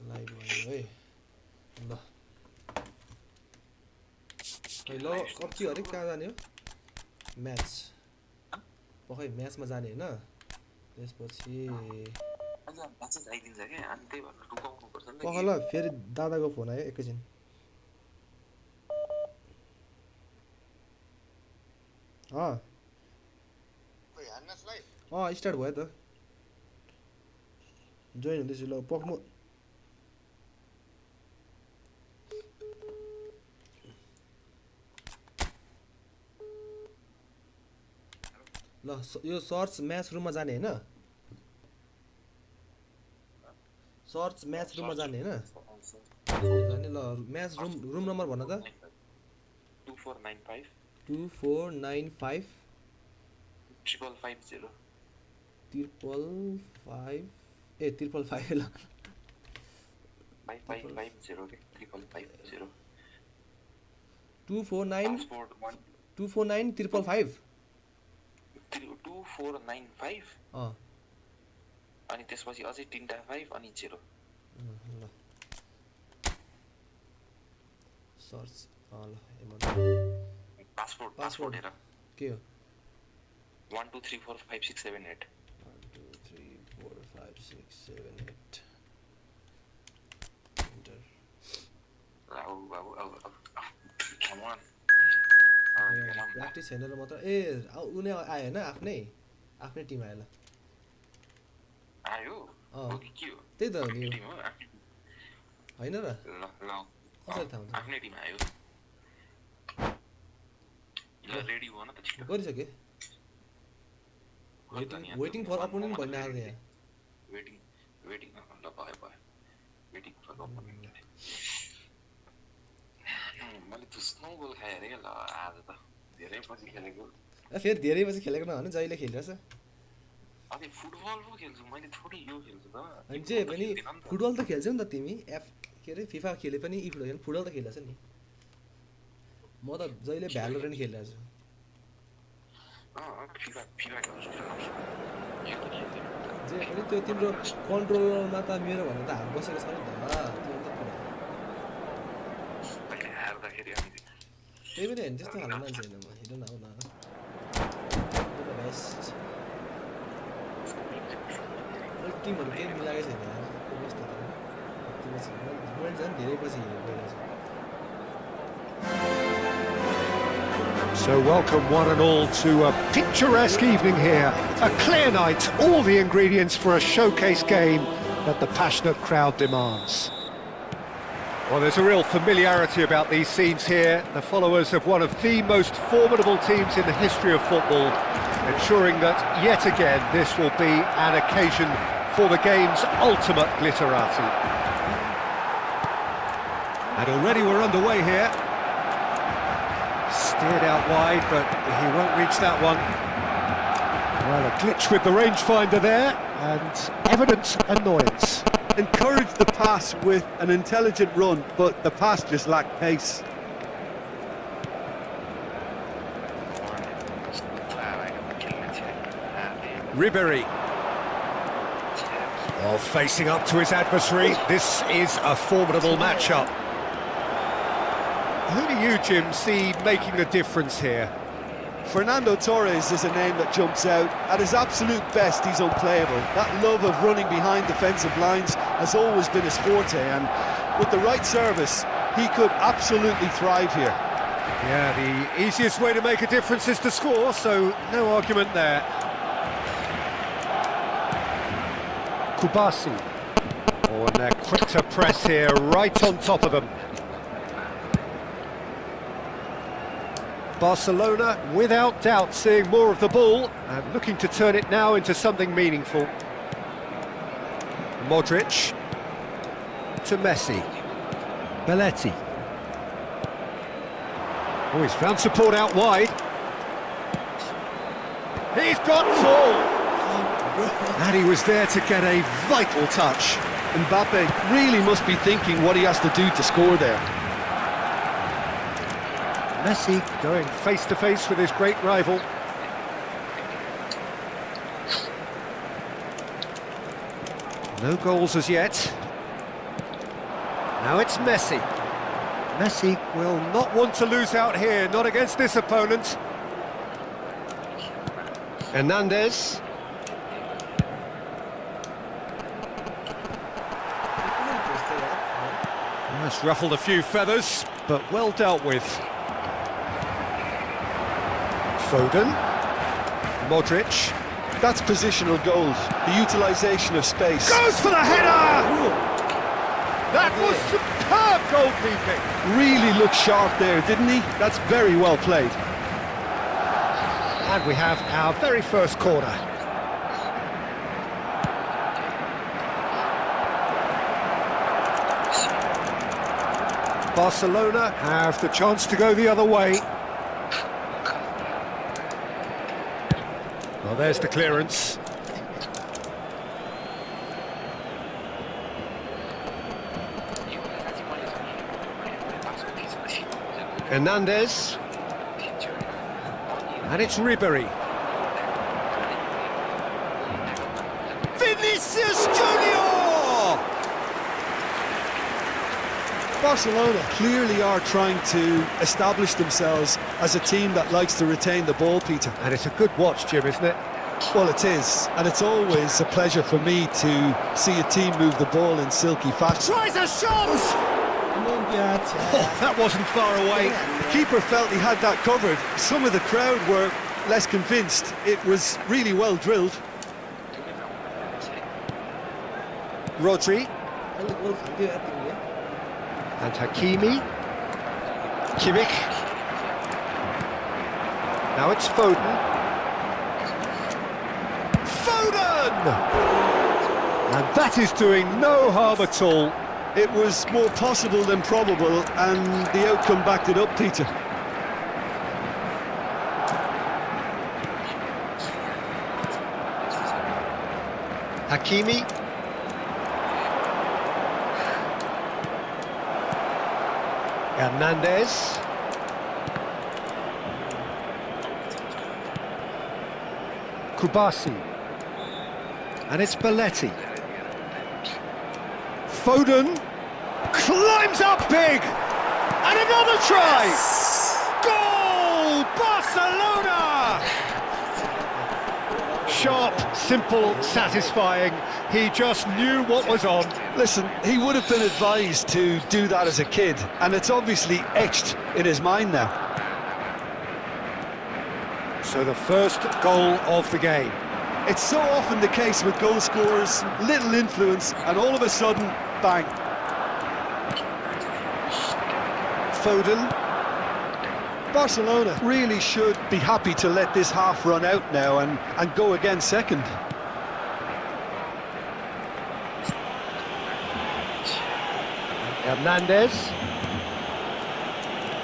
Live भयो है ल ल कति अरे कहाँ जाने हो म्याच पखै म्याचमा जाने हैन त्यसपछि पख ल फेरि दादाको फोन आयो एकैछिन स्टार्ट भयो त जोइन हुँदैछु ल पख म ल यो सर्च म्याच रुममा जाने हैन सर्च म्याच रुममा जाने हैन जाने ल म्याच रुम नम्बर भन त 2495 2495 550 555 ए 555 ल 5550 के 555 249 249 555 2495 अनि त्यसपछि अझै 3टा 5 अनि 0 ल सर्च ल पासपोर्ट हेर के हो 1 2 3 4 5 6 7 8 1 2 3 4 5 6 7 8 एन्टर बाबु कम अन प्र्याक्टिस हेरेर मात्र ए उनी आयो हैन आफ्नै टिम आयो ल आयो के हो त्यही त हो नि हैन र ल कसरी थाहा हुन्छ आफ्नै टिम आयो ल रेडी हो न त छिटो गरिसके वेटिङ फर अपोनेन्ट भन्ने आयो यहाँ वेटिङ ल भयो वेटिङ फर अपोनेन्ट मैले त स्नो गोल खाए रे ल आज त धेरै पछि खेलेको फेरि धेरै पछि खेलेको नभने जहिले खेलिरहेछ अनि फुटबल पो खेल्छु मैले थोरै यो खेल्छु त अनि जे पनि फुटबल त खेल्छौ नि त तिमी एफ के अरे फिफा खेले पनि फुटबल त खेलेछ नि म त जहिले भ्यालोरेन्ट खेलिरहेको छु जे पनि त्यो तिम्रो कन्ट्रोलरमा त मेरो भन्दा त हात बसेको छ नि त त्यही पनि होइन त्यस्तो खालको मान्छे होइन म हेर न आऊ न बेस्ट टिमहरू केही मिलाएकै छैन मैले झन् धेरै पछि हेरेको छु So welcome one and all to a picturesque evening here. A clear night, all the ingredients for a showcase game that the passionate crowd demands. Well, there's a real familiarity about these scenes here. The followers of one of the most formidable teams in the history of football, ensuring that yet again this will be an occasion for the game's ultimate glitterati. And already we're underway here. Steered out wide, but he won't reach that one. Well, a glitch with the rangefinder there, and evident annoyance. Encouraged the pass with an intelligent run, but the pass just lacked pace. Ribéry. Oh, facing up to his adversary. This is a formidable matchup. Who do you, Jim, see making a difference here? Fernando Torres is a name that jumps out. At his absolute best, he's unplayable. That love of running behind defensive lines has always been his forte, and with the right service, he could absolutely thrive here. Yeah, the easiest way to make a difference is to score, so no argument there. Kubasi. Oh, and they're quick to press here, right on top of them. Barcelona, without doubt, seeing more of the ball and looking to turn it now into something meaningful. Modric to Messi. Belletti. Oh, he's found support out wide. He's got full! And he was there to get a vital touch. Mbappe really must be thinking what he has to do to score there. Messi going face-to-face with his great rival. No goals as yet. Now it's Messi. Messi will not want to lose out here, not against this opponent. Hernandez. That's ruffled a few feathers, but well dealt with. Foden. Modric. That's positional goals, the utilisation of space. Goes for the header! That was superb goalkeeping. Really looked sharp there, didn't he? That's very well played. And we have our very first corner. Barcelona have the chance to go the other way. Well, there's the clearance. Hernandez. And it's Ribery. Vinicius Junior! Barcelona clearly are trying to establish themselves as a team that likes to retain the ball, Peter. And it's a good watch, Jim, isn't it? Well, it is, and it's always a pleasure for me to see a team move the ball in silky fashion. Tries a shot! Oh, that wasn't far away. Keeper felt he had that covered. Some of the crowd were less convinced. It was really well drilled. Rodri. And Hakimi. Kimmich. Now it's Foden. Foden! And that is doing no harm at all. It was more possible than probable, and the outcome backed it up, Peter. Hakimi. Hernandez. Kubasi. And it's Belletti. Foden climbs up big, and another try! Goal! Barcelona! Sharp, simple, satisfying. He just knew what was on. Listen, he would have been advised to do that as a kid, and it's obviously etched in his mind now. So the first goal of the game. It's so often the case with goal scorers, little influence, and all of a sudden, bang. Foden. Barcelona really should be happy to let this half run out now and go again second. Hernandez.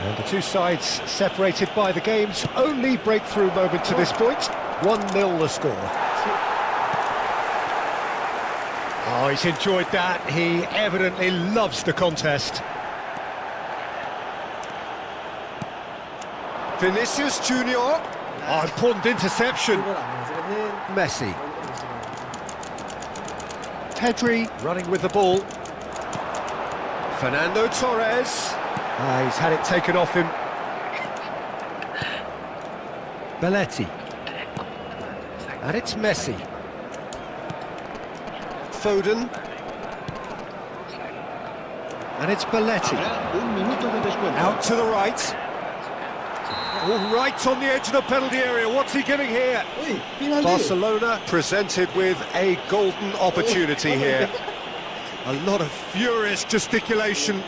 And the two sides separated by the game's only breakthrough moment to this point. 1-0 the score. Oh, he's enjoyed that. He evidently loves the contest. Vinicius Junior. Oh, important interception. Messi. Pedri running with the ball. Fernando Torres. He's had it taken off him. Belletti. And it's Messi. Foden. And it's Belletti. Out to the right. Oh, right on the edge of the penalty area. What's he giving here? Barcelona presented with a golden opportunity here. A lot of furious gesticulation,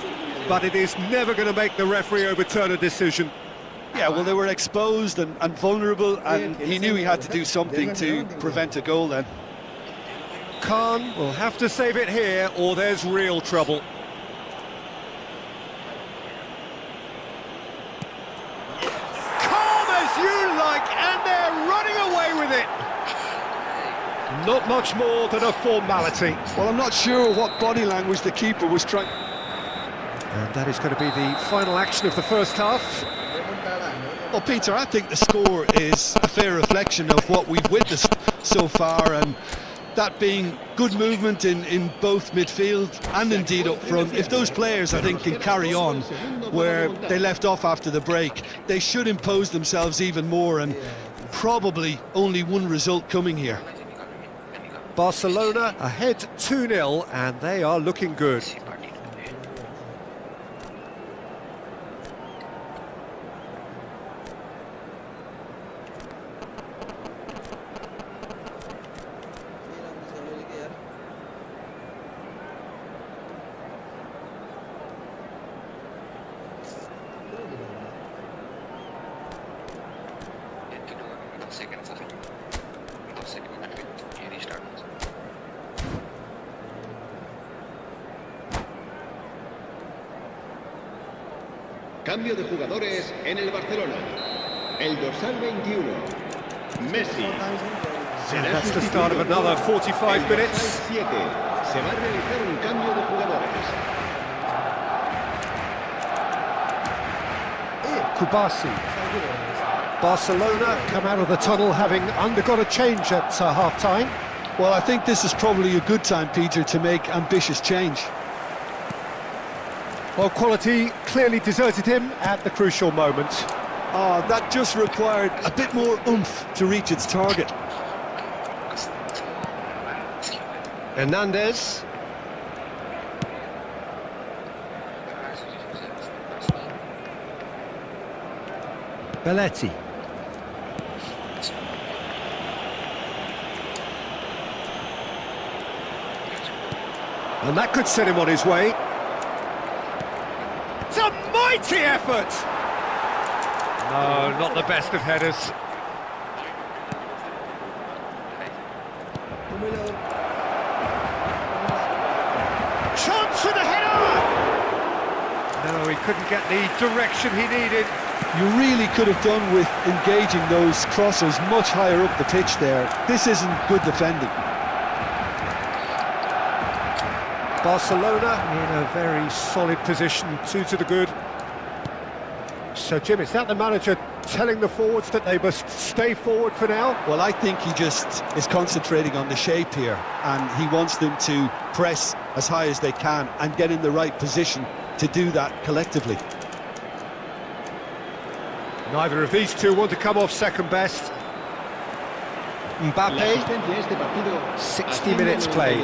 but it is never going to make the referee overturn a decision. Yeah, well, they were exposed and vulnerable, and he knew he had to do something to prevent a goal then. Khan will have to save it here, or there's real trouble. Calm as you like, and they're running away with it. Not much more than a formality. Well, I'm not sure what body language the keeper was trying... And that is going to be the final action of the first half. Well, Peter, I think the score is a fair reflection of what we've witnessed so far, and that being good movement in both midfield and indeed up front. If those players, I think, can carry on where they left off after the break, they should impose themselves even more, and probably only one result coming here. Barcelona ahead 2-0 and they are looking good. Cambio de jugadores en el Barcelona. El dorsal 21, Messi. That's the start of another 45 minutes. 7. Se va a realizar un cambio de jugadores. Kubasi. Barcelona come out of the tunnel having undergone a change at half-time. Well, I think this is probably a good time, Peter, to make ambitious change. Well, quality clearly deserted him at the crucial moment. That just required a bit more oomph to reach its target. Hernandez. Belletti. And that could set him on his way. It's a mighty effort! No, not the best of headers. Chance for the header! No, he couldn't get the direction he needed. You really could have done with engaging those crossers much higher up the pitch there. This isn't good defending. Barcelona in a very solid position, 2 to the good. So, Jim, is that the manager telling the forwards that they must stay forward for now? Well, I think he just is concentrating on the shape here, and he wants them to press as high as they can and get in the right position to do that collectively. Neither of these two want to come off second best. Mbappe, 60 minutes played.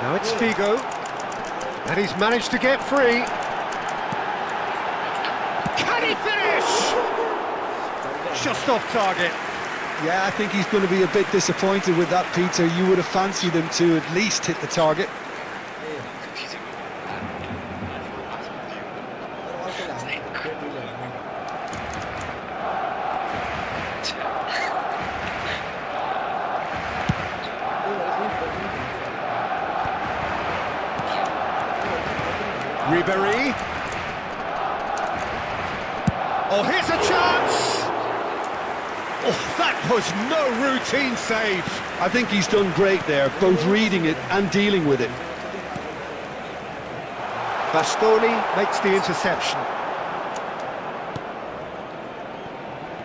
Now it's Figo, and he's managed to get free. Can he finish? Just off target. Yeah, I think he's going to be a bit disappointed with that, Peter. You would have fancied him to at least hit the target. Ribéry. Oh, here's a chance! Oh, that was no routine save. I think he's done great there, both reading it and dealing with it. Bastoni makes the interception.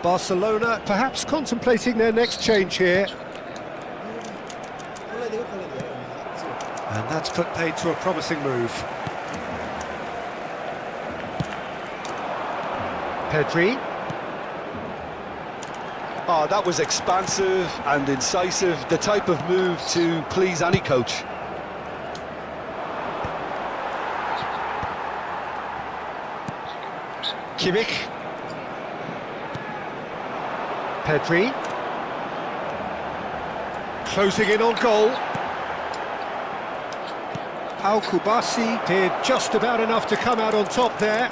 Barcelona perhaps contemplating their next change here. And that's put paid to a promising move. Pedri. Oh, that was expansive and incisive, the type of move to please any coach. Kimmich. Pedri. Closing in on goal. Al Kubasi did just about enough to come out on top there.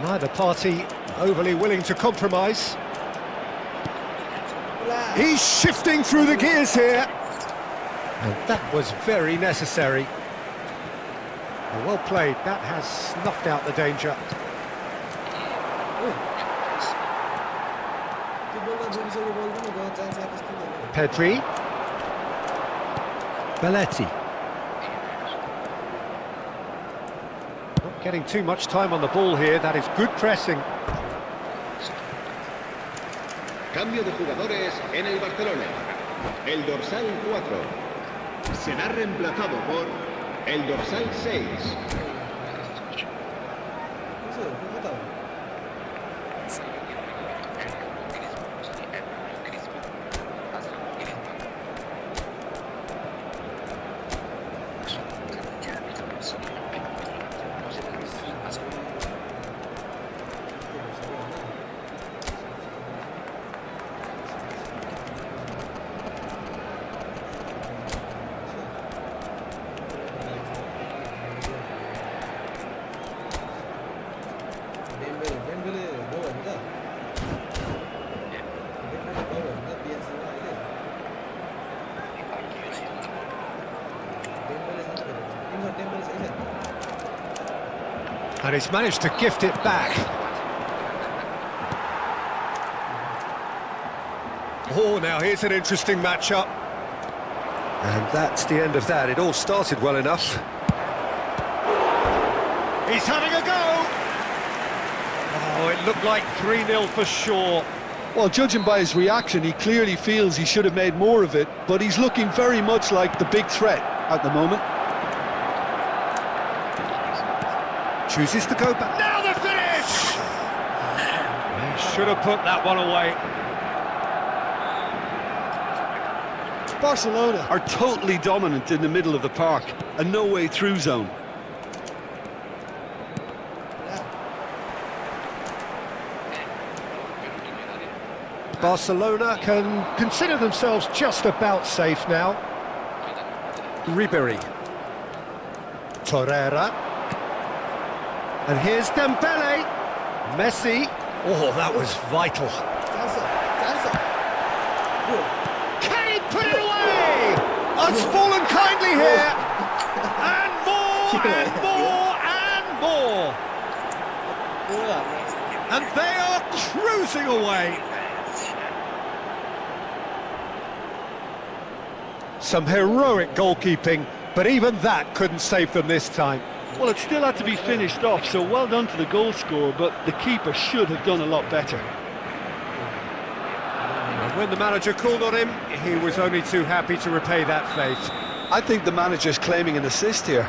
Neither party overly willing to compromise. He's shifting through the gears here. And that was very necessary. Well played, that has snuffed out the danger. Pedri. Belletti. Not getting too much time on the ball here, that is good pressing. Cambio de jugadores en el Barcelona. el dorsal 4. Será reemplazado por el dorsal 6. And he's managed to gift it back. Oh, now here's an interesting matchup. And that's the end of that. It all started well enough. He's having a go! Oh, it looked like 3-0 for sure. Well, judging by his reaction, he clearly feels he should have made more of it, but he's looking very much like the big threat at the moment. Chooses to go back. Now the finish! He should have put that one away. Barcelona are totally dominant in the middle of the park, a no-way through zone. Barcelona can consider themselves just about safe now. Ribery. Torreira. And here's Dembele. Messi. Oh, that was vital. Can he put it away? It's fallen kindly here. And more, and more, and more. And they are cruising away. Some heroic goalkeeping, but even that couldn't save them this time. Well, it still had to be finished off, so well done to the goal scorer, but the keeper should have done a lot better. And when the manager called on him, he was only too happy to repay that fate. I think the manager's claiming an assist here.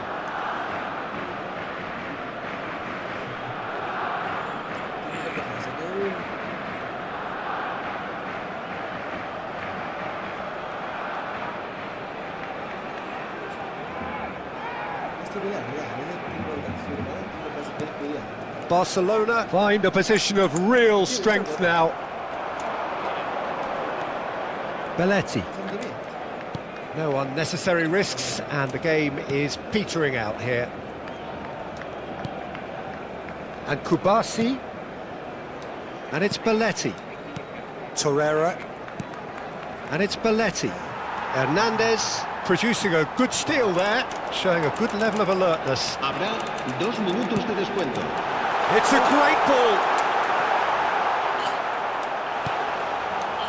Barcelona find a position of real strength now. Belletti. No unnecessary risks, and the game is petering out here. And Kubasi. And it's Belletti. Torreira. And it's Belletti. Hernandez producing a good steal there, showing a good level of alertness. Habrá 2 minutos de descuento. It's a great ball.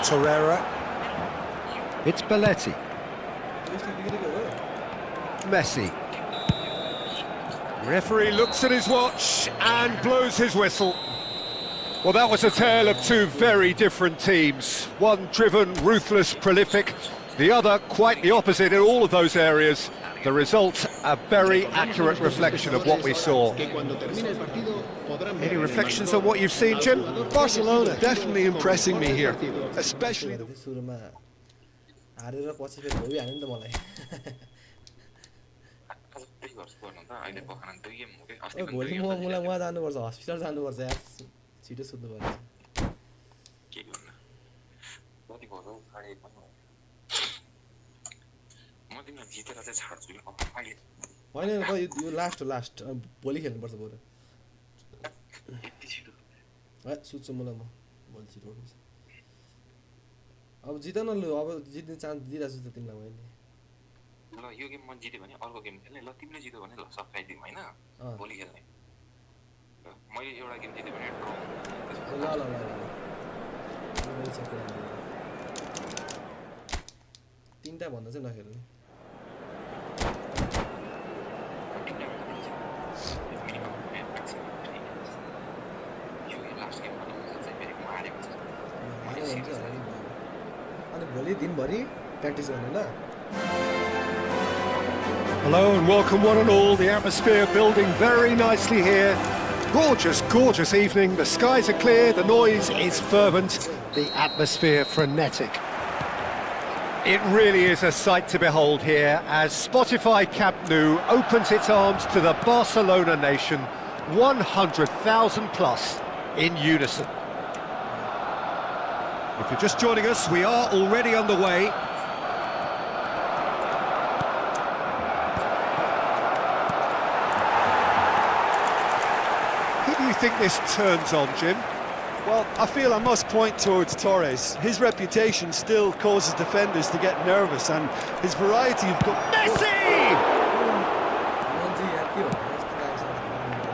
Torreira. It's Belletti. Messi. Referee looks at his watch and blows his whistle. Well, that was a tale of two very different teams. One driven, ruthless, prolific. The other quite the opposite in all of those areas. The result, a very accurate reflection of what we saw. Any reflections on what you've seen, Jim? Barcelona definitely impressing me here, especially the... yo last भोलि खेल्नुपर्छ बरु सुत्छु मलाई म भोलि छिटो उठ्नुपर्छ अब जित न लु अब जित्ने चान्स दिइराछु त तिमीलाई मैले ल यो गेम म जित्यो भने अर्को गेम खेल्ने ल तिमीले जित्यो भने ल सब्स्क्राइब हैन भोलि खेल्ने ल मैले एउटा गेम जित्यो भने ड्र ल तीनटा भन्दा चाहिँ नखेल्ने अनि भोलि दिनभरि practice गर्नु ल Hello and welcome one and all. The atmosphere building very nicely here. Gorgeous, gorgeous evening. The skies are clear, the noise is fervent, the atmosphere frenetic. It really is a sight to behold here as Spotify Camp Nou opens its arms to the Barcelona nation, 100,000 plus in unison. If you're just joining us, we are already underway. Who do you think this turns on, Jim? Well, I feel I must point towards Torres. His reputation still causes defenders to get nervous, and his variety of... Messi!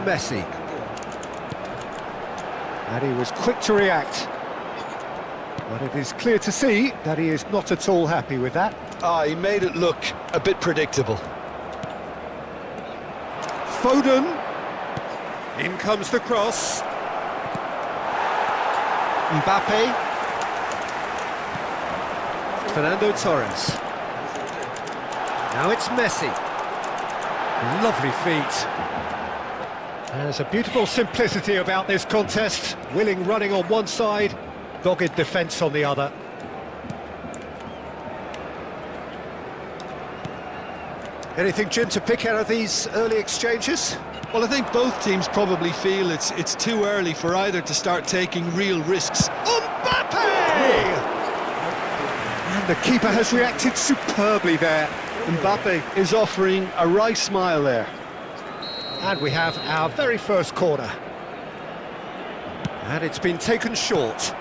Messi. And he was quick to react. But it is clear to see that he is not at all happy with that. He made it look a bit predictable. Foden. In comes the cross. Mbappe. Fernando Torres. Now it's Messi. Lovely feet. There's a beautiful simplicity about this contest. Willing running on one side, dogged defence on the other. Anything, Jim, to pick out of these early exchanges? Well, I think both teams probably feel it's too early for either to start taking real risks. Mbappe! And the keeper has reacted superbly there. Mbappe is offering a wry smile there. And we have our very first corner. And it's been taken short.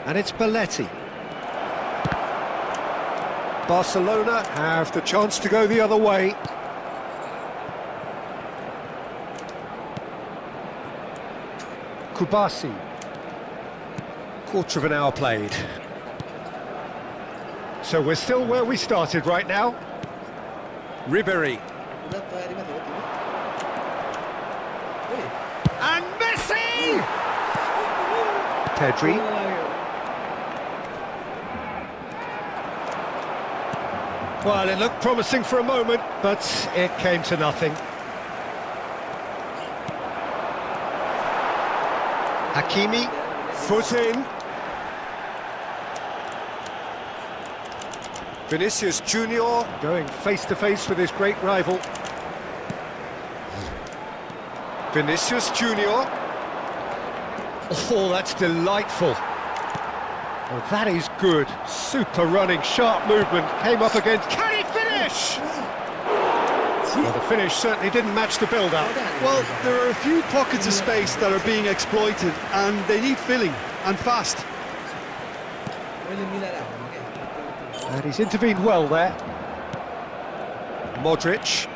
And it's Belletti. Barcelona have the chance to go the other way. Kubasi. Quarter of an hour played. So we're still where we started right now. Ribéry. And Messi! Pedri. Well, it looked promising for a moment, but it came to nothing. Hakimi, foot in. Vinicius Junior going face-to-face with his great rival. Vinicius Junior. Oh, that's delightful. Well, that is good. Super running, sharp movement. Came up against... Can he finish? Well, the finish certainly didn't match the build-up. Well, there are a few pockets of space that are being exploited, and they need filling, and fast. And he's intervened well there. Modric.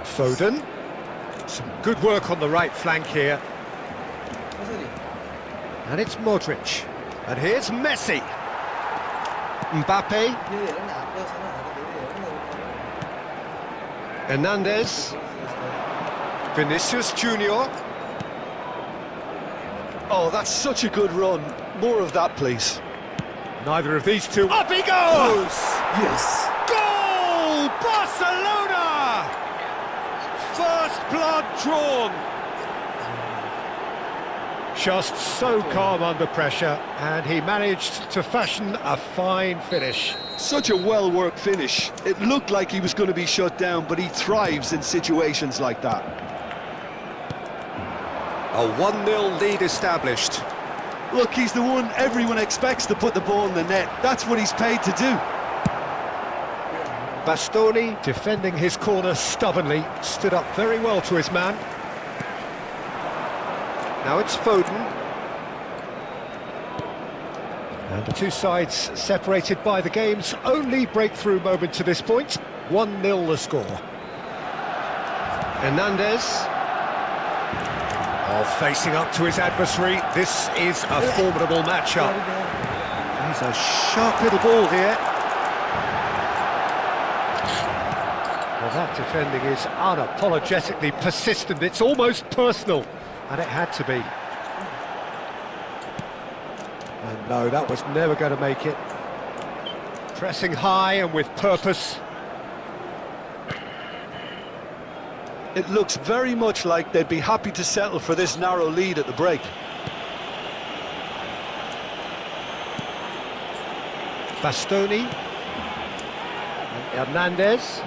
Foden. Some good work on the right flank here. And it's Modric. And here's Messi. Mbappe. Hernandez. Vinicius Junior. Oh, that's such a good run. More of that, please. Neither of these two. Up he goes! Yes. Goal! Barcelona! First blood drawn. Just so calm under pressure, and he managed to fashion a fine finish. Such a well-worked finish. It looked like he was going to be shut down, but he thrives in situations like that. A 1-0 lead established. Look, he's the one everyone expects to put the ball in the net. That's what he's paid to do. Bastoni, defending his corner stubbornly, stood up very well to his man. Now it's Foden. And the two sides separated by the game's only breakthrough moment to this point. 1-0 the score. Hernandez. Oh, facing up to his adversary. This is a formidable matchup. He's a sharp little ball here. Well, that defending is unapologetically persistent. It's almost personal. And it had to be. And no, that was never going to make it. Pressing high and with purpose. It looks very much like they'd be happy to settle for this narrow lead at the break. Bastoni. And Hernandez.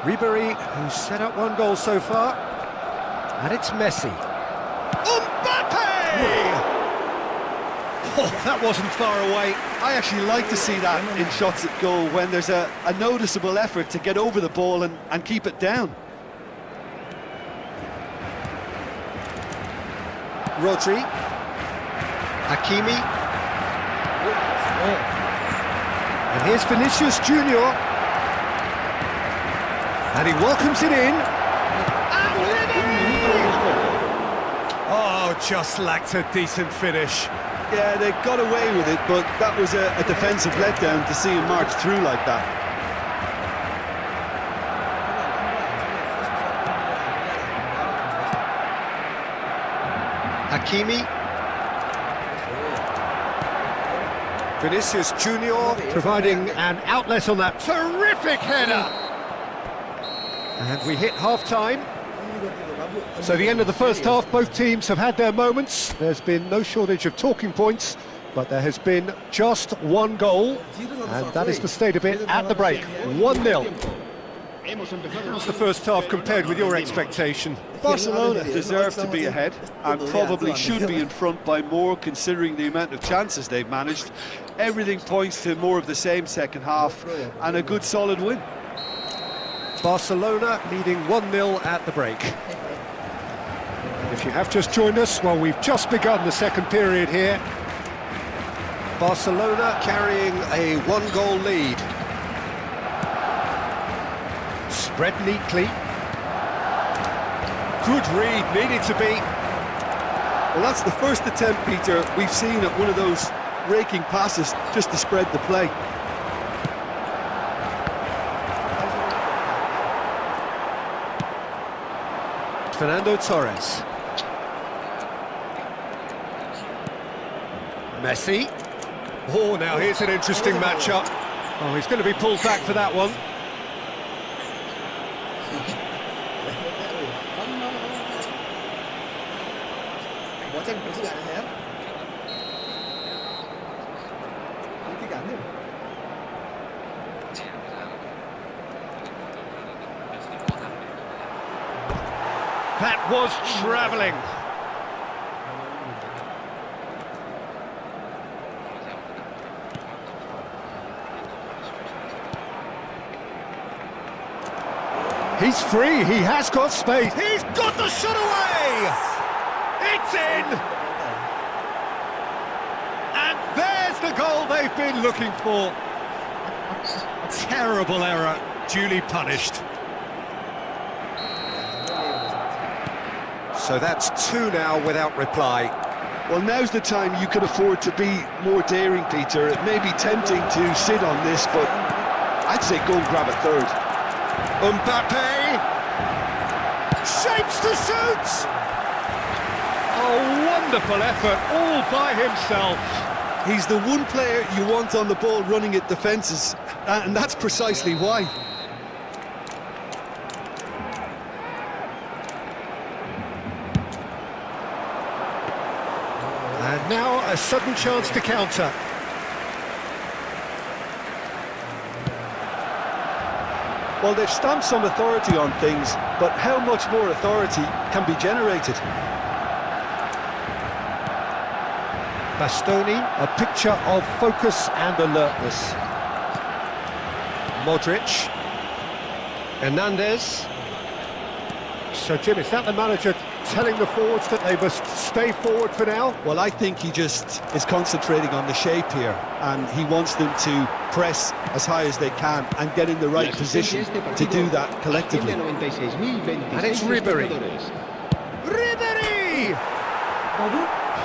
Ribery, who's set up one goal so far. And it's Messi. Mbappe! Oh, that wasn't far away. I actually like to see that in shots at goal when there's a noticeable effort to get over the ball and keep it down. Rodri. Hakimi. And here's Vinicius Junior. And he welcomes it in. And oh, just lacked a decent finish. Yeah, they got away with it, but that was a defensive letdown to see him march through like that. Hakimi. Vinicius Junior providing an outlet on that terrific header. And we hit half-time. So the end of the first half, both teams have had their moments. There's been no shortage of talking points, but there has been just one goal, and that is the state of it at the break. 1-0. How's the first half compared with your expectation? Barcelona deserve to be ahead and probably should be in front by more considering the amount of chances they've managed. Everything points to more of the same second half and a good solid win. Barcelona leading 1-0 at the break. If you have just joined us, well, we've just begun the second period here. Barcelona carrying a one-goal lead. Spread neatly. Good read, needed to be. Well, that's the first attempt, Peter, we've seen at one of those raking passes just to spread the play. Fernando Torres. Messi. Oh, now here's an interesting matchup. Oh, he's going to be pulled back for that one. That was travelling. He's free, he has got space. He's got the shot away! It's in! And there's the goal they've been looking for. Terrible error, duly punished. So that's 2 now without reply. Well, now's the time you could afford to be more daring, Peter. It may be tempting to sit on this, but I'd say go and grab a third. Mbappe! Shapes to shoot! A wonderful effort, all by himself. He's the one player you want on the ball running at defences, and that's precisely why. And now a sudden chance to counter. Well, they've stamped some authority on things, but how much more authority can be generated? Bastoni, a picture of focus and alertness. Modric. Hernandez. So, Jim, is that the manager telling the forwards that they must stay forward for now? Well, I think he just is concentrating on the shape here, and he wants them to press as high as they can and get in the right position to do that collectively. And it's Ribery. Ribery!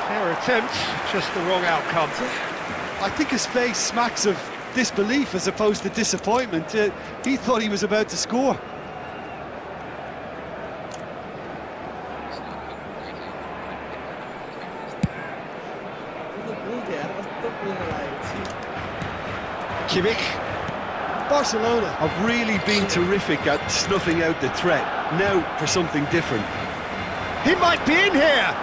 Fair attempt, just the wrong outcome. I think his face smacks of disbelief as opposed to disappointment. He thought he was about to score. Kimmich. Barcelona have really been terrific at snuffing out the threat. Now for something different. He might be in here!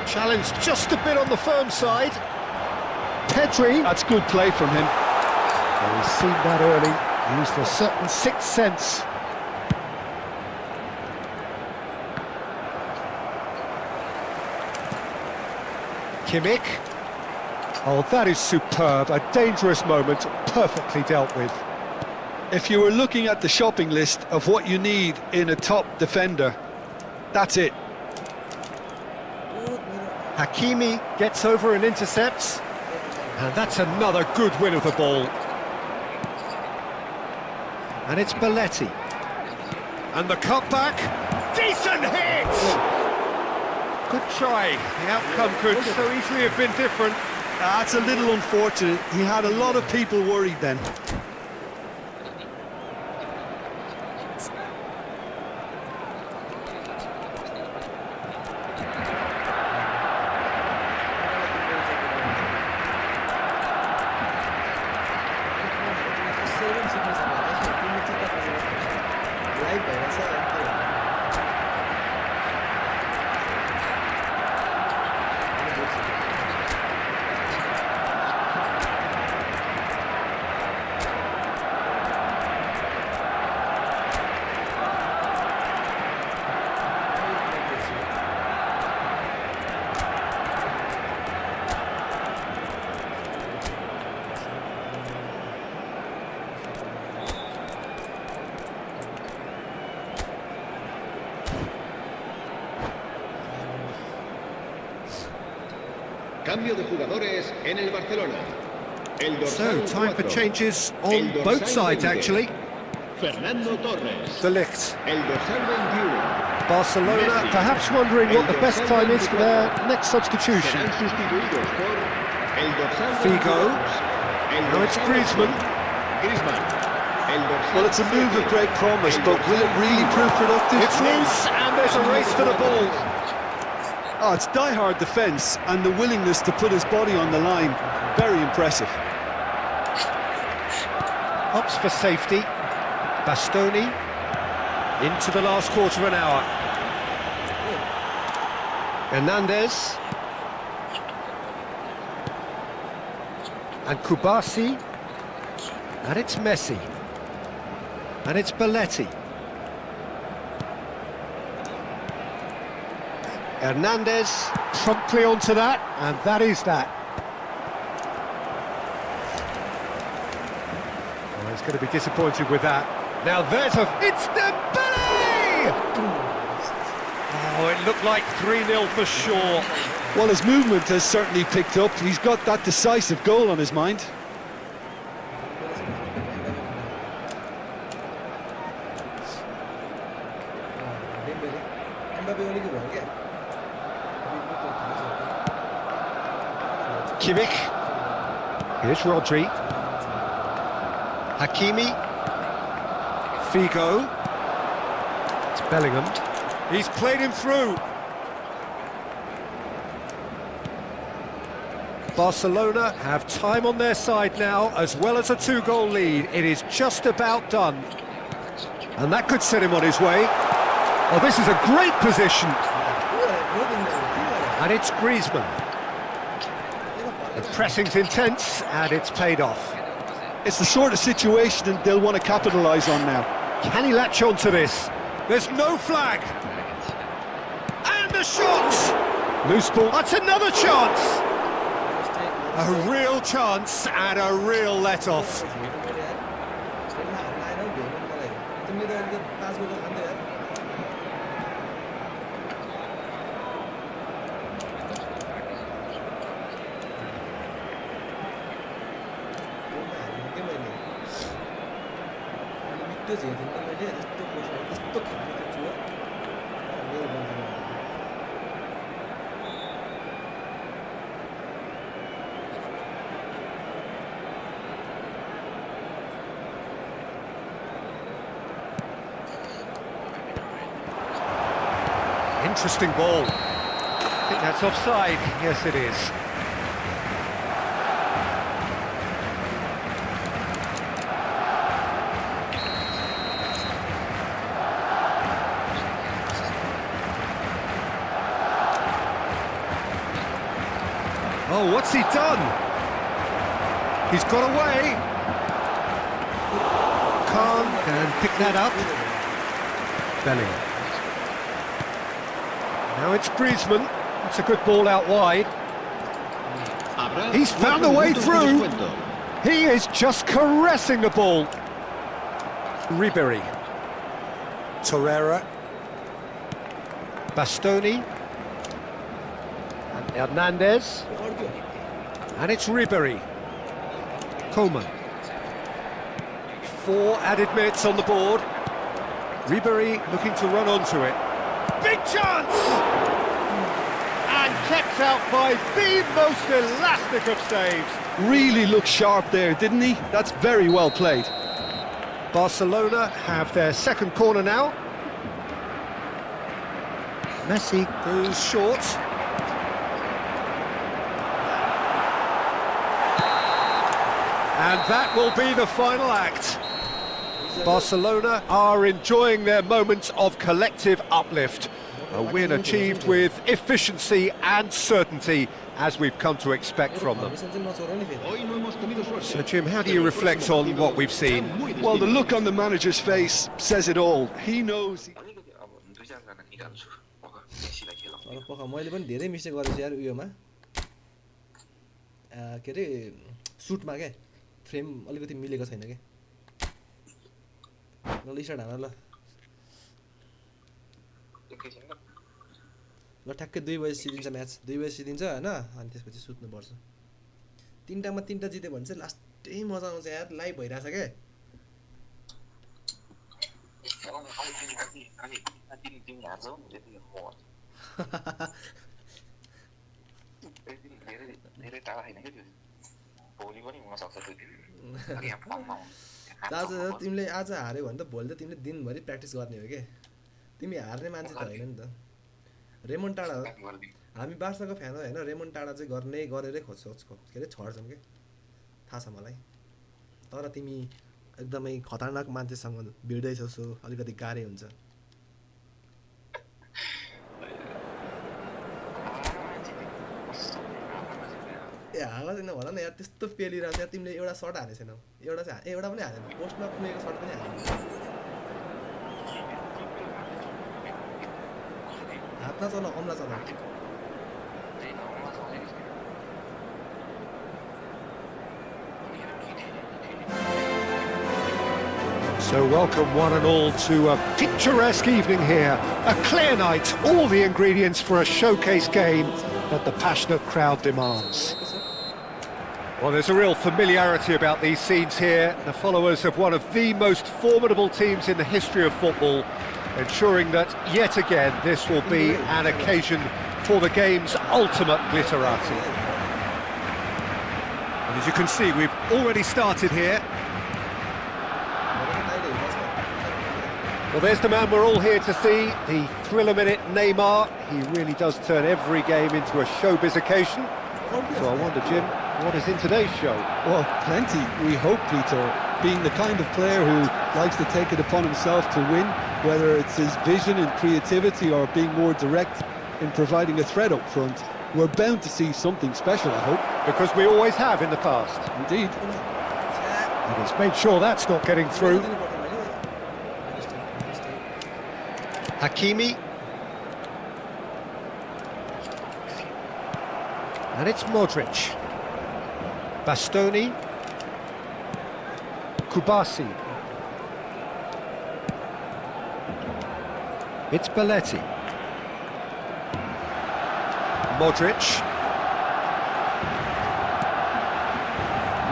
Challenged just a bit on the firm side. Pedri. That's good play from him. Well, he's seen that early. Used a certain sixth sense. Kimmich. Oh, that is superb. A dangerous moment, perfectly dealt with. If you were looking at the shopping list of what you need in a top defender, that's it. Hakimi gets over and intercepts. And that's another good win of the ball. And it's Belletti. And the cutback. Decent hit! Good try. The outcome could so easily have been different. That's a little unfortunate. He had a lot of people worried then. Cambio de jugadores en el Barcelona. So, time for changes on both sides, actually. Fernando Torres. De Ligt. El dorsal 21. Barcelona Messi. perhaps wondering what the best time is for their next substitution. Serán sustituidos por el dorsal Figo. 22. El Now it's dorsal Griezmann. 21. Griezmann. El dorsal Well, it's a move of great promise, but will it really prove productive? It's loose, and there's a race for the ball. Oh, it's die-hard defence and the willingness to put his body on the line. Very impressive. Ups for safety. Bastoni into the last quarter of an hour. Hernandez. And Kubasi. And it's Messi. And it's Belletti. Hernandez promptly onto that, and that is that. Well, he's going to be disappointed with that. Now there's it's Dembele! Oh, it looked like 3-0 for sure. Well, his movement has certainly picked up. He's got that decisive goal on his mind. Kimmich. Here's Rodri. Hakimi. Figo. It's Bellingham. He's played him through. Barcelona have time on their side now, as well as a 2-goal lead. It is just about done. And that could set him on his way. Oh, this is a great position. And it's Griezmann. The pressing's intense, and it's paid off. It's the sort of situation they'll want to capitalise on now. Can he latch on to this? There's no flag. And the shot! Loose ball. That's another chance. A real chance and a real let-off. Interesting ball. think that's offside. Yes, it is. Oh, what's he done? He's got away. Khan can pick that up. Bellingham. Now it's Griezmann. It's a good ball out wide. He's found a way through. He is just caressing the ball. Ribery. Torreira. Bastoni. And Hernandez. And it's Ribery. Coman. 4 added minutes on the board. Ribery looking to run onto it. Big chance! And kept out by the most elastic of saves. Really looked sharp there, didn't he? That's very well played. Barcelona have their second corner now. Messi goes short. And that will be the final act. Barcelona are enjoying their moments of collective uplift. A win achieved with efficiency and certainty, as we've come to expect from them. So, Jim, how do you reflect on what we've seen? Well, the look on the manager's face says it all. He knows... मैले पनि धेरै mistake गरेछु यार उयोमा के अरे सुटमा क्या frame अलिकति मिलेको छैन के ल स्टार्ट हान ल ठ्याक्कै 2 बजे सिदिन्छ म्याच 2 बजे सिदिन्छ हैन अनि त्यसपछि सुत्नु पर्छ 3टामा 3टा जित्यो भने चाहिँ लास्टै मजा आउँछ यार लाइभ भइराछ के आज तिमीले आज हार्यो भने त भोलि त तिमीले दिनभरि प्र्याक्टिस गर्ने हो के तिमी हार्ने मान्छे त हैन नि त रेमन टाडा हामी बार्साको फ्यान हो हैन रेमन टाडा चाहिँ गरेरै खोज्छौ के अरे छड्छौँ के थाहा छ मलाई तर तिमी एकदमै खतरनाक मान्छेसँग भिड्दै छौ सो अलिकति गाह्रै हुन्छ ए हावा छैन भन न यार त्यस्तो पेलिरहेको छ तिमीले एउटा सर्ट हाने छैनौ एउटा चाहिँ एउटा पनि हालेन पोस्टमा पुगेको सर्ट पनि हालेन हात नचलाउ अम्ला चलाउ So welcome one and all to a picturesque evening here. A clear night, all the ingredients for a showcase game that the passionate crowd demands. Well, there's a real familiarity about these scenes here. The followers of one of the most formidable teams in the history of football, ensuring that yet again this will be an occasion for the game's ultimate glitterati. And as you can see, we've already started here. Well, there's the man we're all here to see, the thriller-minute Neymar. He really does turn every game into a showbiz occasion. So I wonder, Jim, what is in today's show? Well, plenty, we hope, Peter. Being the kind of player who likes to take it upon himself to win, whether it's his vision and creativity or being more direct in providing a threat up front, we're bound to see something special, I hope. Because we always have in the past. Indeed. And he's made sure that's not getting through. Hakimi. And it's Modric. Bastoni. Kubasi. It's Belletti. Modric.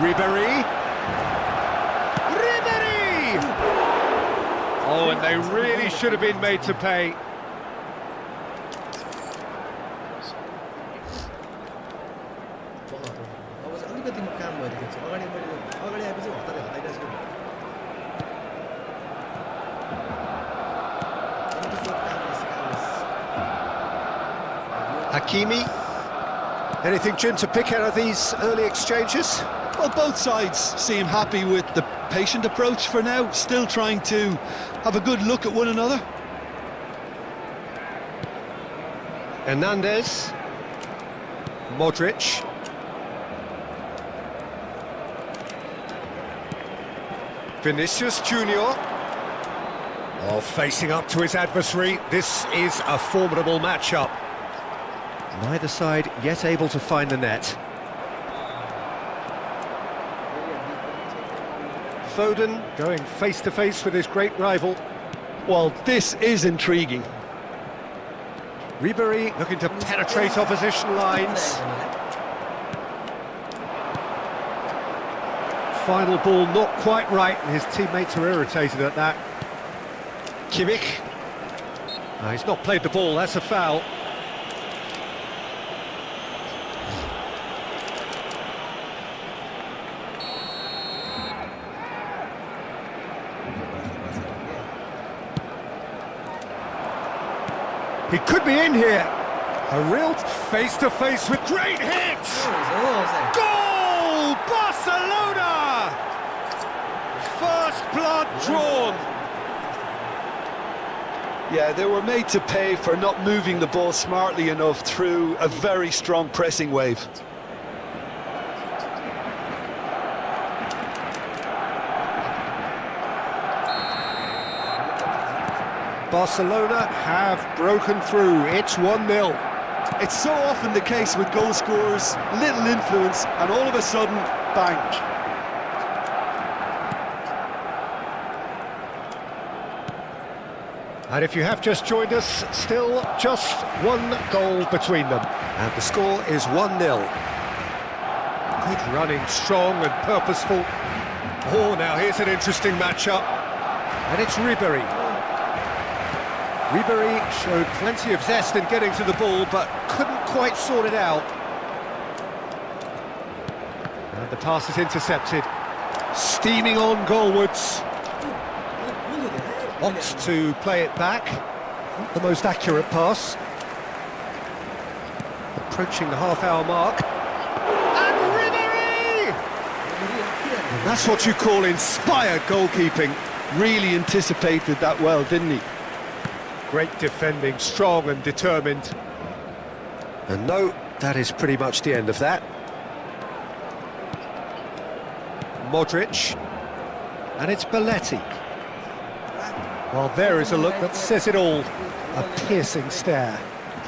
Ribery. Oh, and they really should have been made to pay. Hakimi. Anything, Jim, to pick out of these early exchanges? Well, both sides seem happy with the patient approach for now, still trying to have a good look at one another. Hernandez. Modric. Vinicius Junior. Oh, facing up to his adversary. This is a formidable matchup. Neither side yet able to find the net. Foden going face-to-face with his great rival. Well, this is intriguing. Ribery looking to penetrate opposition lines. Final ball not quite right, and his teammates are irritated at that. Kimmich. He's not played the ball, that's a foul. He could be in here. A real face-to-face with great hits. Goal! Barcelona! First blood drawn. Yeah, they were made to pay for not moving the ball smartly enough through a very strong pressing wave. Barcelona have broken through. It's 1-0. It's so often the case with goal scorers, little influence, and all of a sudden, bang. And if you have just joined us, still just one goal between them. And the score is 1-0. Good running, strong and purposeful. Oh, now here's an interesting matchup. And it's Ribery. Ribery showed plenty of zest in getting to the ball, but couldn't quite sort it out. And the pass is intercepted. Steaming on goalwards. Wants to play it back. Not the most accurate pass. Approaching the half-hour mark. And Ribery! And that's what you call inspired goalkeeping. Really anticipated that well, didn't he? Great defending, strong and determined. And no, that is pretty much the end of that. Modric. And it's Belletti. Well, there is a look that says it all. A piercing stare.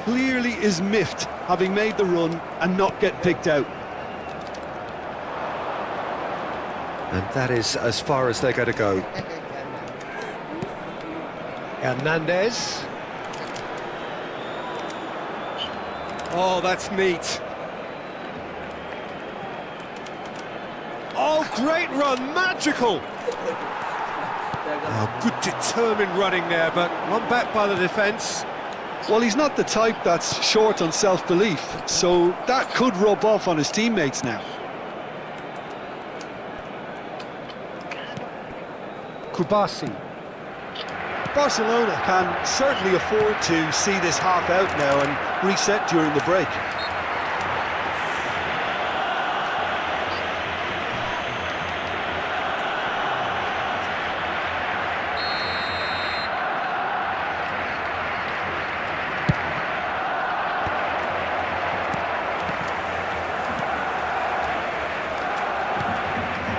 Clearly is miffed, having made the run and not get picked out. And that is as far as they're going to go. Hernandez. Oh, that's neat. Oh, great run, magical! Oh, good determined running there, but one back by the defence. Well, he's not the type that's short on self-belief, so that could rub off on his teammates now. Kubasi. Barcelona can certainly afford to see this half out now and reset during the break.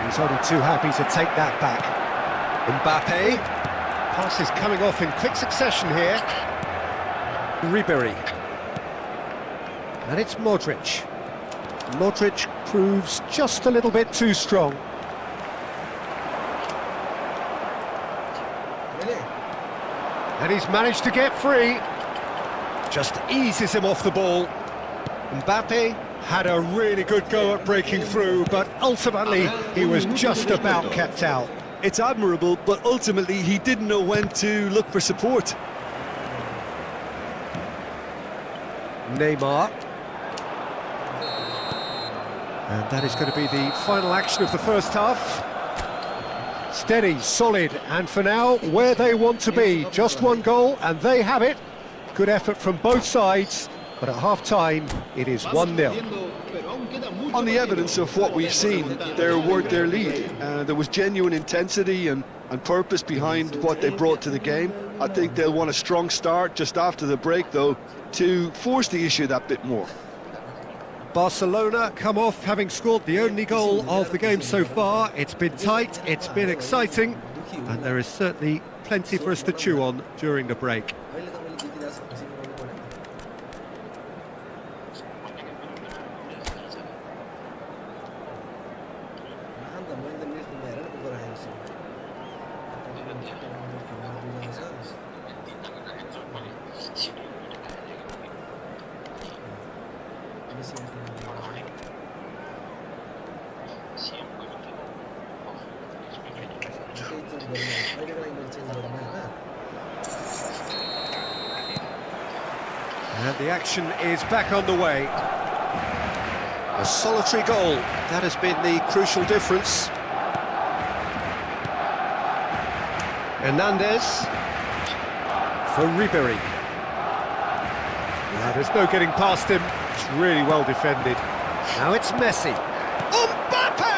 He's only too happy to take that back. Mbappe. Passes coming off in quick succession here. Ribery. And it's Modric. Modric proves just a little bit too strong. And he's managed to get free. Just eases him off the ball. Mbappe had a really good go at breaking through, but ultimately he was just about kept out. It's admirable, but ultimately he didn't know when to look for support. Neymar. And that is going to be the final action of the first half. Steady, solid, and for now, where they want to be. Just one goal, and they have it. Good effort from both sides. But at half-time, it is 1-0. On the evidence of what we've seen, they're worth their lead. There was genuine intensity and purpose behind what they brought to the game. I think they'll want a strong start just after the break, though, to force the issue that bit more. Barcelona come off having scored the only goal of the game so far. It's been tight, it's been exciting, and there is certainly plenty for us to chew on during the break. And the action is back on the way. A solitary goal, that has been the crucial difference. Hernandez for Ribery. Now, there's no getting past him, it's really well defended. Now it's Messi. Mbappe!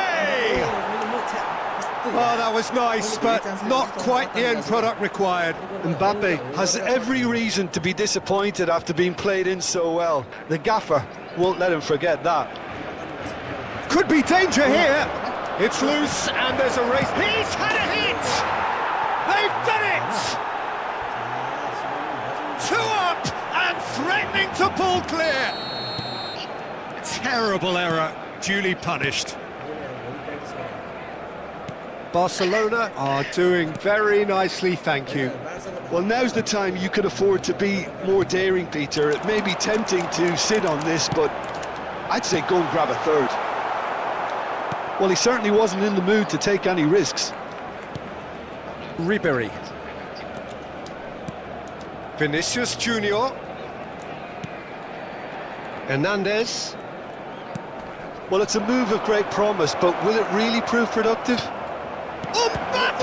Oh, that was nice, but not quite the end product required. Mbappe has every reason to be disappointed after being played in so well. The gaffer won't let him forget that. Could be danger here. It's loose and there's a race. He's had a hit! They've done it! 2 up and threatening to pull clear. Terrible error, duly punished. Barcelona are doing very nicely, thank you. Well, now's the time you could afford to be more daring, Peter. It may be tempting to sit on this, but I'd say go and grab a third. Well, he certainly wasn't in the mood to take any risks. Ribery. Vinicius Junior. Hernandez. Well, it's a move of great promise, but will it really prove productive? Mbappe!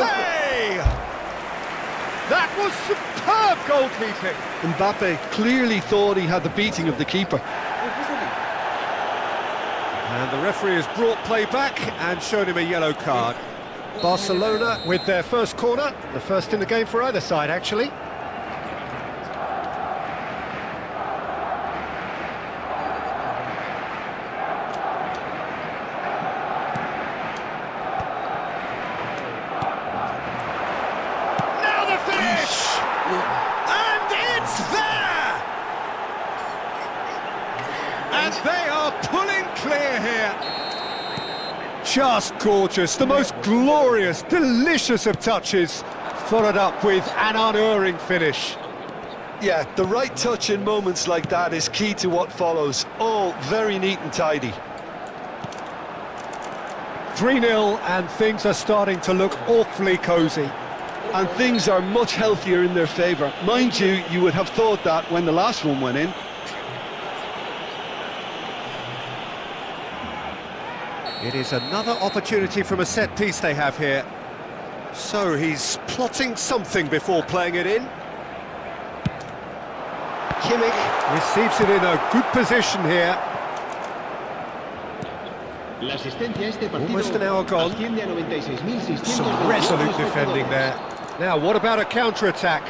That was superb goalkeeping. Mbappe clearly thought he had the beating of the keeper. And the referee has brought play back and shown him a yellow card. Barcelona with their first corner, the first in the game for either side, actually. And it's there! And they are pulling clear here. Just gorgeous, the most glorious, delicious of touches, followed up with an unerring finish. Yeah, the right touch in moments like that is key to what follows. All very neat and tidy. 3-0 and things are starting to look awfully cosy. And things are much healthier in their favour. Mind you, you would have thought that when the last one went in. It is another opportunity from a set piece they have here. So he's plotting something before playing it in. Kimmich receives it in a good position here. Almost an hour gone. Some resolute defending there. Now, what about a counter-attack?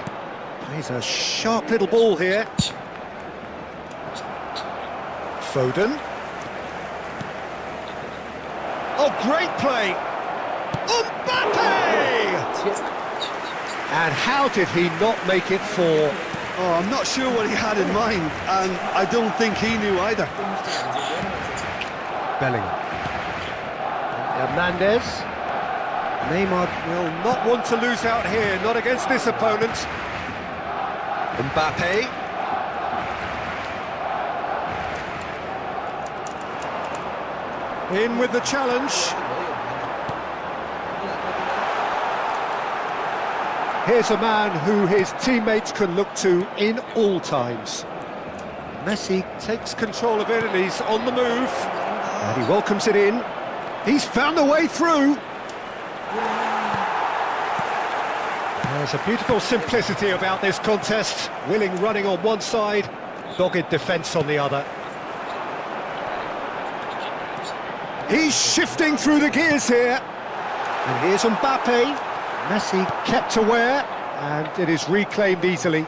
He's a sharp little ball here. Foden. Oh, great play! Mbappe! And how did he not make it 4? Oh, I'm not sure what he had in mind, and I don't think he knew either. Bellingham. Hernandez. Neymar will not want to lose out here, not against this opponent. Mbappe. In with the challenge. Here's a man who his teammates can look to in all times. Messi takes control of it and he's on the move. And he welcomes it in. He's found a way through. There's a beautiful simplicity about this contest. Willing running on one side, dogged defence on the other. He's shifting through the gears here. And here's Mbappe. Messi kept aware, and it is reclaimed easily.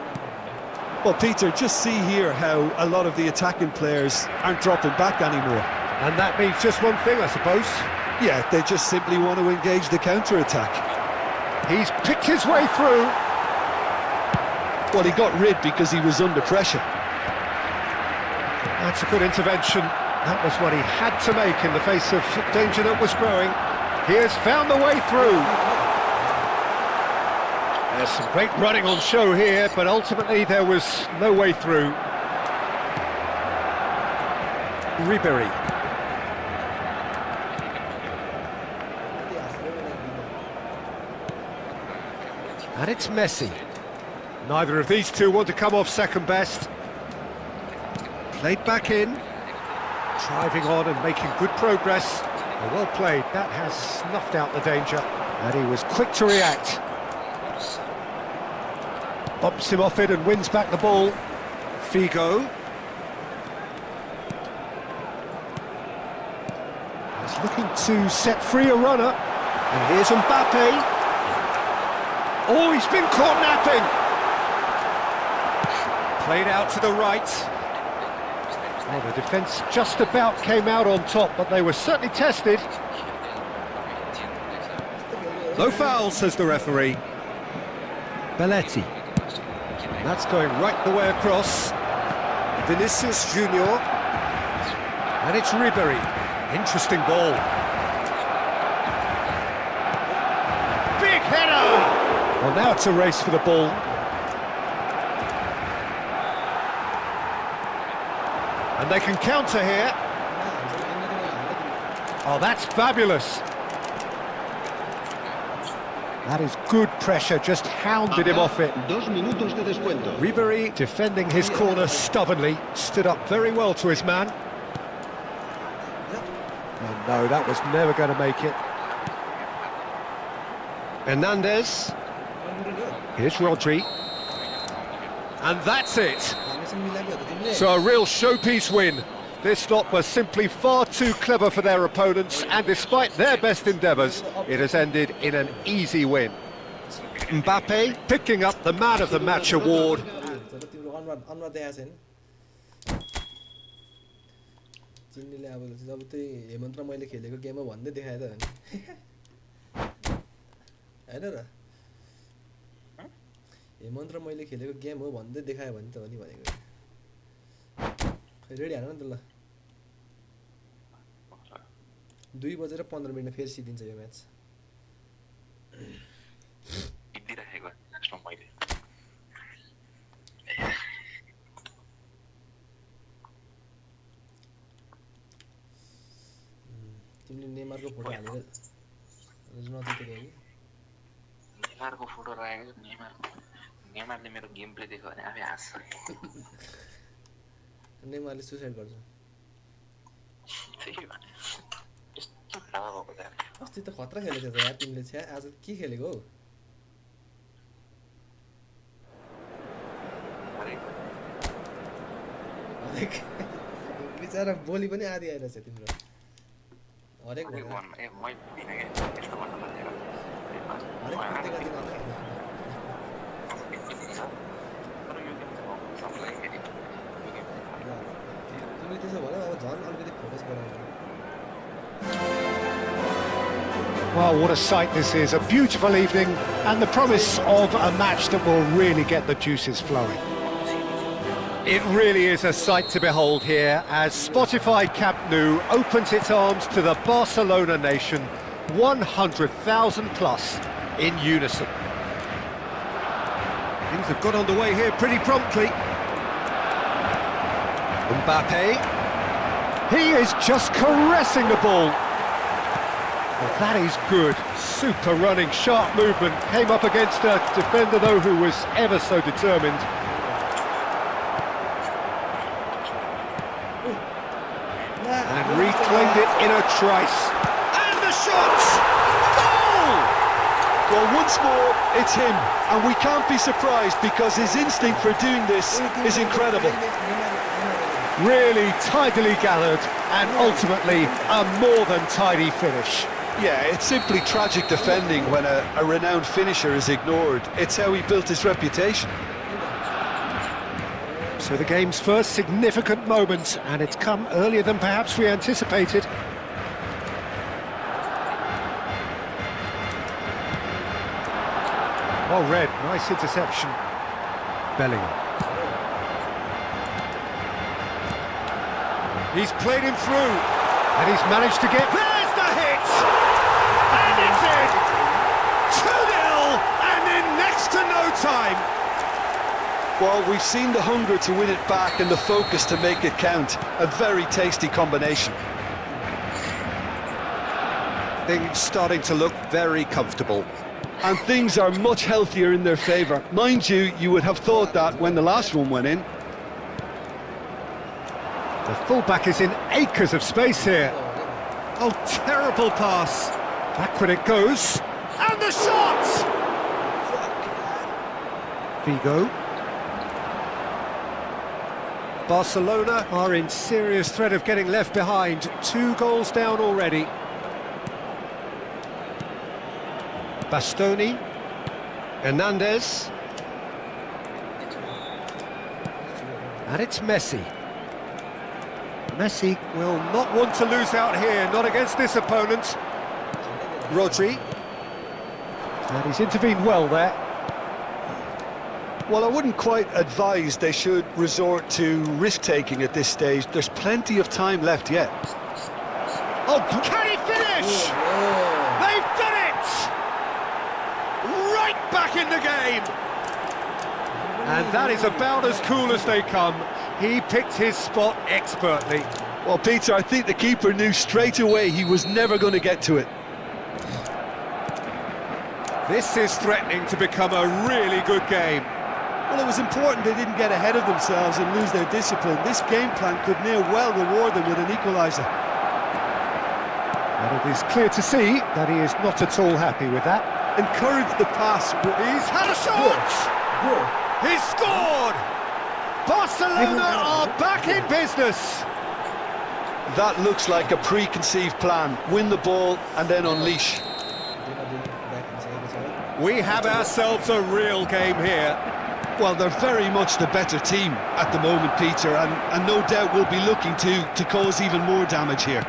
Well, Peter, just see here how a lot of the attacking players aren't dropping back anymore. And that means just one thing, I suppose. Yeah, they just simply want to engage the counter-attack. He's picked his way through. Well, he got rid because he was under pressure. That's a good intervention. That was what he had to make in the face of danger that was growing. He has found the way through. There's some great running on show here, but ultimately there was no way through. Ribéry. And it's Messi. Neither of these two want to come off second best. Played back in. Driving on and making good progress. Well played. That has snuffed out the danger. And he was quick to react. Bumps him off it and wins back the ball. Figo. He's looking to set free a runner. And here's Mbappe. Oh, he's been caught napping. Played out to the right. Well, the defence just about came out on top, but they were certainly tested. No foul, says the referee. Belletti. That's going right the way across. Vinicius Junior. And it's Ribéry. Interesting ball. Big header! Well, now it's a race for the ball. And they can counter here. Oh, that's fabulous. That is good pressure, just hounded him off it. 2 minutos de descuento. Ribéry defending his corner stubbornly, stood up very well to his man. Oh no, that was never going to make it. Hernandez. Here's Rodri. And that's it. So a real showpiece win. This lot was simply far too clever for their opponents, and despite their best endeavours, it has ended in an easy win. Mbappe picking up the Man of the Match award. Hemant र मैले खेलेको game हो भन्दै देखायो भने त अनि भनेको खै रेडी हाल्नु नि त ल 2:15 फेरि सिद्धिन्छ यो म्याच दिइराखेको लास्टमा मैले तिमीले नेमारको फोटो हालेर नजितेको हो नेमारको फोटो राखेको नेमारले मेरो गेम प्ले देख्यो भने आफै हाँस्छ नेमारले सुसाइड गर्छ यस्तो खराब भएको छ अस्ति त खतरा खेलेको छ यार तिमीले छ्या आज के खेलेको हो बिचारा बोली पनि आधी आइरहेछ तिम्रो हरेक Well, what a sight this is, a beautiful evening and the promise of a match that will really get the juices flowing. It really is a sight to behold here as Spotify Camp Nou opens its arms to the Barcelona nation, 100,000 plus in unison. Things have got underway here pretty promptly. Mbappe, he is just caressing the ball. Well, that is good, super running, sharp movement, came up against a defender though who was ever so determined. And reclaimed it in a trice. And the shot! Goal! Well, once more, it's him, and we can't be surprised because his instinct for doing this is incredible. Really tidily gathered, and ultimately a more than tidy finish. Yeah, it's simply tragic defending when a renowned finisher is ignored. It's how he built his reputation. So the game's first significant moment, and it's come earlier than perhaps we anticipated. Oh, Red, nice interception. Bellingham. He's played him through, and he's managed to get... There's the hit! And it's in! 2-0, and in next to no time! Well, we've seen the hunger to win it back and the focus to make it count. A very tasty combination. Things starting to look very comfortable. And things are much healthier in their favour. Mind you, you would have thought that when the last one went in. The fullback is in acres of space here. Oh, terrible pass. Backward it goes. And the shot! Figo. Barcelona are in serious threat of getting left behind. 2 goals down already. Bastoni. Hernandez. And it's Messi. Messi will not want to lose out here, not against this opponent. Rodri. And he's intervened well there. Well, I wouldn't quite advise they should resort to risk-taking at this stage. There's plenty of time left yet. Oh, can he finish? They've done it! Right back in the game! And that is about as cool as they come. He picked his spot expertly. Well, Peter, I think the keeper knew straight away he was never going to get to it. This is threatening to become a really good game. Well, it was important they didn't get ahead of themselves and lose their discipline. This game plan could near well reward them with an equaliser. And it is clear to see that he is not at all happy with that. Encourage the pass. He's had a shot! He's scored! Barcelona are back in business! That looks like a preconceived plan. Win the ball and then unleash. We have ourselves a real game here. Well, they're very much the better team at the moment, Peter, and no doubt will be looking to cause even more damage here.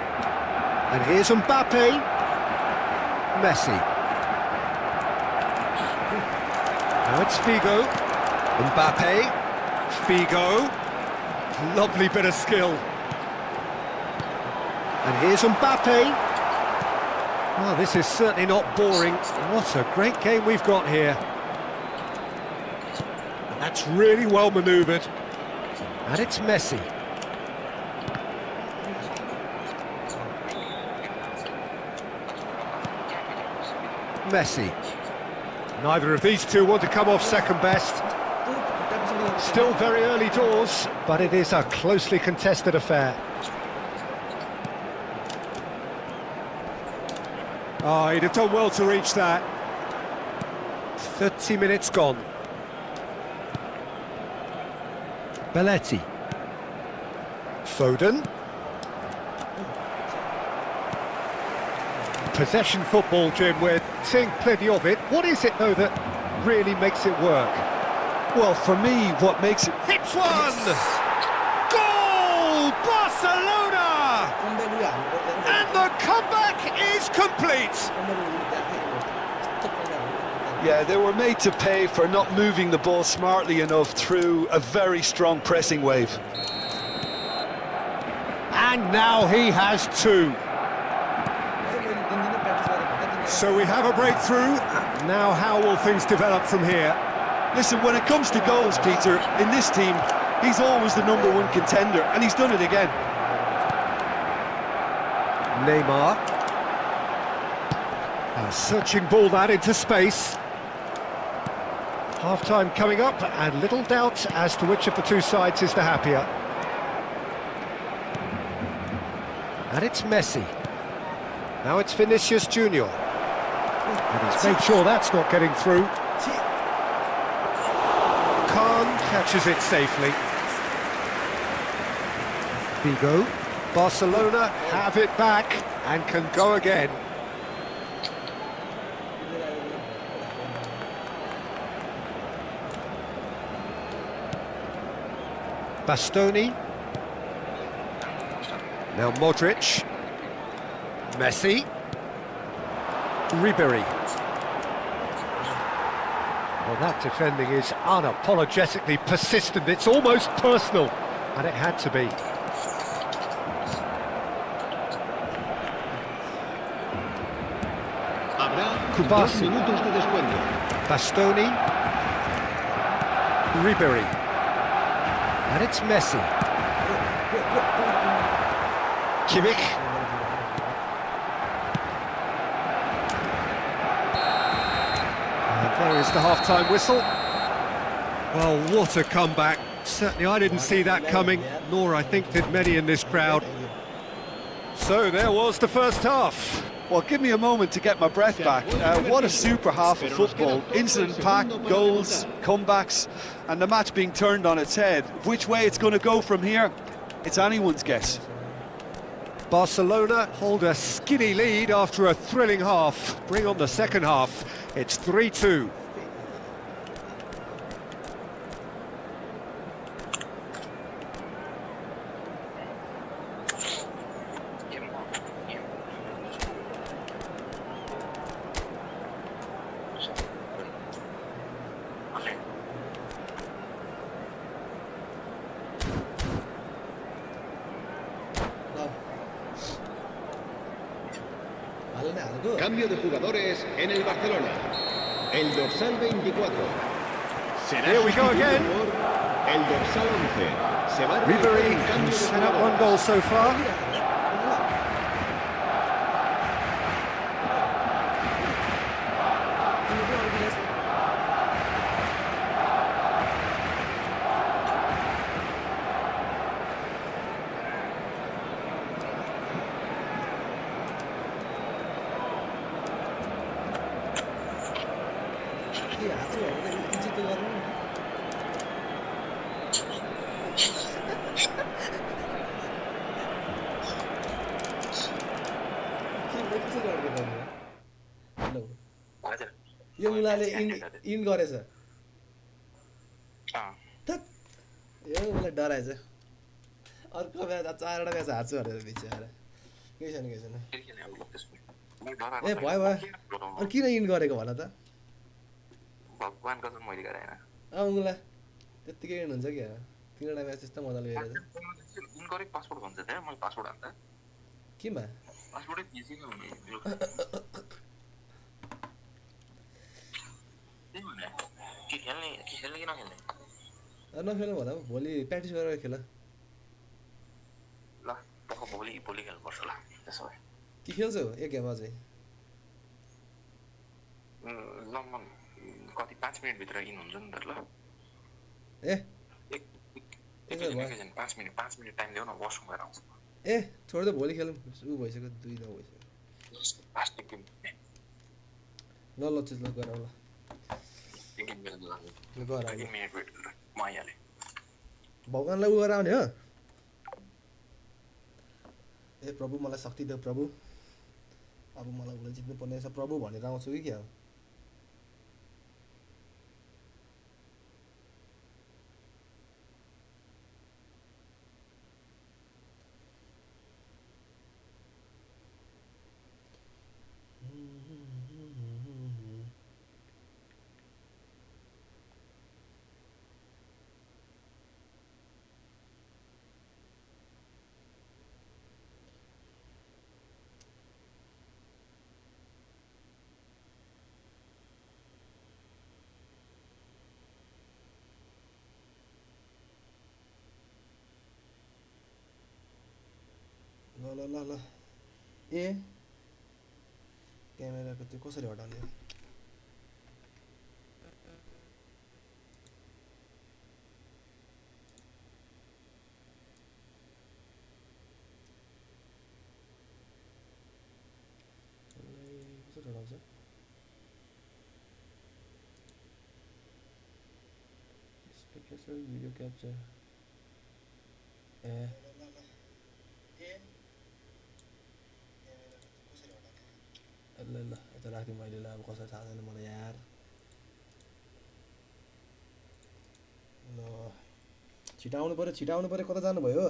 And here's Mbappe. Messi. Now it's Figo. Mbappe. Figo. Lovely bit of skill. And here's Mbappe. Well, this is certainly not boring. What a great game we've got here. And that's really well manoeuvred. And it's Messi. Messi. Neither of these two want to come off second best. Still very early doors, but it is a closely contested affair. Oh, he'd have done well to reach that. 30 minutes gone. Belletti. Foden. Possession football, Jim, we're seeing plenty of it. What is it, though, that really makes it work? Well, for me, what makes it... Hits one! Goal! Barcelona! And the comeback is complete! Yeah, they were made to pay for not moving the ball smartly enough through a very strong pressing wave. And now he has two. So we have a breakthrough. Now how will things develop from here? Listen, when it comes to goals, Peter, in this team, he's always the #1 contender, and he's done it again. Neymar. A searching ball that into space. Half-time coming up, and little doubt as to which of the two sides is the happier. And it's Messi. Now it's Vinicius Junior. And he's made sure that's not getting through. Khan catches it safely. Vigo. Barcelona have it back and can go again. Bastoni. Now Modric. Messi. Ribery. Well, that defending is unapologetically persistent. It's almost personal, and it had to be. Kubasi. Bastoni. Ribery. And it's Messi. Kimmich. And there is the half-time whistle. Well, what a comeback. Certainly I didn't see that coming, nor I think did many in this crowd. So there was the first half. Well, give me a moment to get my breath back. What a super half of football. Incident-packed, goals, comebacks, and the match being turned on its head. Which way it's going to go from here, it's anyone's guess. Barcelona hold a skinny lead after a thrilling half. Bring on the second half. It's 3-2. Cambio de jugadores en el Barcelona. El dorsal 24 será Here we go again. por el dorsal 11. Se va a Ribery cambio de set up jugadores. one goal so far. यो मुलाले इन गरेछ यो मलाई डराएछ अर्को match 4वटा match हार्छु भनेर बिचारा केही छैन ए भयो अनि किन इन गरेको भन त भगवान कसम मैले गरे हैन मुला त्यतिकै इन हुन्छ क्या 3वटा म्याच त्यस्तो मजाले गरेछ इन गरे पासपोर्ट भन्छ त मैले पासपोर्ट हाल्दा किमा पासपोर्टै बिजी नै हुने के खेल्ने कि नखेल्ने नखेल्नु भन्दा भोलि प्र्याक्टिस गरेर खेल ल भोलि खेल्नुपर्छ ल त्यसो भए के खेल्छौ एक गेम अझै ल म कति 5 मिनेट भित्र इन हुन्छ नि त ल ए एकैछिन 5 मिनेट टाइम देऊ न वाशरुम गएर आउँछु ए छोड दे भोलि खेलौँ उ भइसक्यो 2 नौ भइसक्यो लास्ट गेम ल चिज ल गरौँ ल भगवानलाई उ गरेर आउने हो ए प्रभु मलाई शक्ति देऊ प्रभु अब मलाई उसले जित्नु पर्ने रहेछ प्रभु भनेर आउँछु कि क्या हो ल ए क्यामेराको त्यो कसरी हटाउने कसरी हटाउँछ भिडियो क्याप्चर ए ल ल यता राखेँ मैले ल अब कसरी थाहा छैन मलाई यार ल छिटाउनु पर्यो कता जानुभयो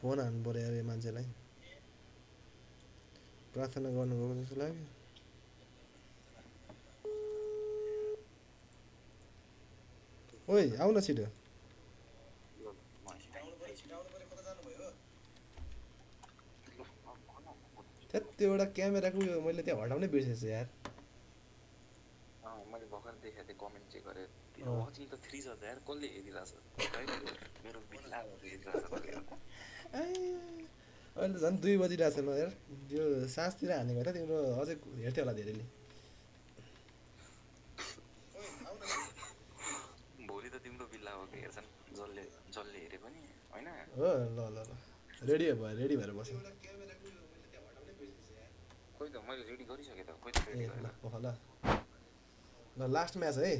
फोन हान्नु पर्यो यार यो मान्छेलाई प्रार्थना गर्नुभएको जस्तो लाग्यो ओइ आउ न छिटो त्यो एउटा क्यामेराको उयो मैले त्यहाँ हटाउनै बिर्सेछु यार मैले भर्खर देखेँ त्यो कमेन्ट चेक गरेँ वाचिङ त 3 छ यार कसले हेरिरहेछ मेरो बिल्ला हेरिरहेछ अहिले त झन् 2 बजिरहेछ ल यार यो साँझतिर हानेको त तिम्रो अझै हेर्थ्यो होला धेरैले भोलि त तिम्रो बिल्ला हो हेर्छन् जसले हेरे पनि होइन हो ल ल ल रेडी भएर बस्यो खोइ त मैले रेडी गरिसकेँ त खोइ त रेडी गरेँ ल लास्ट म्याच है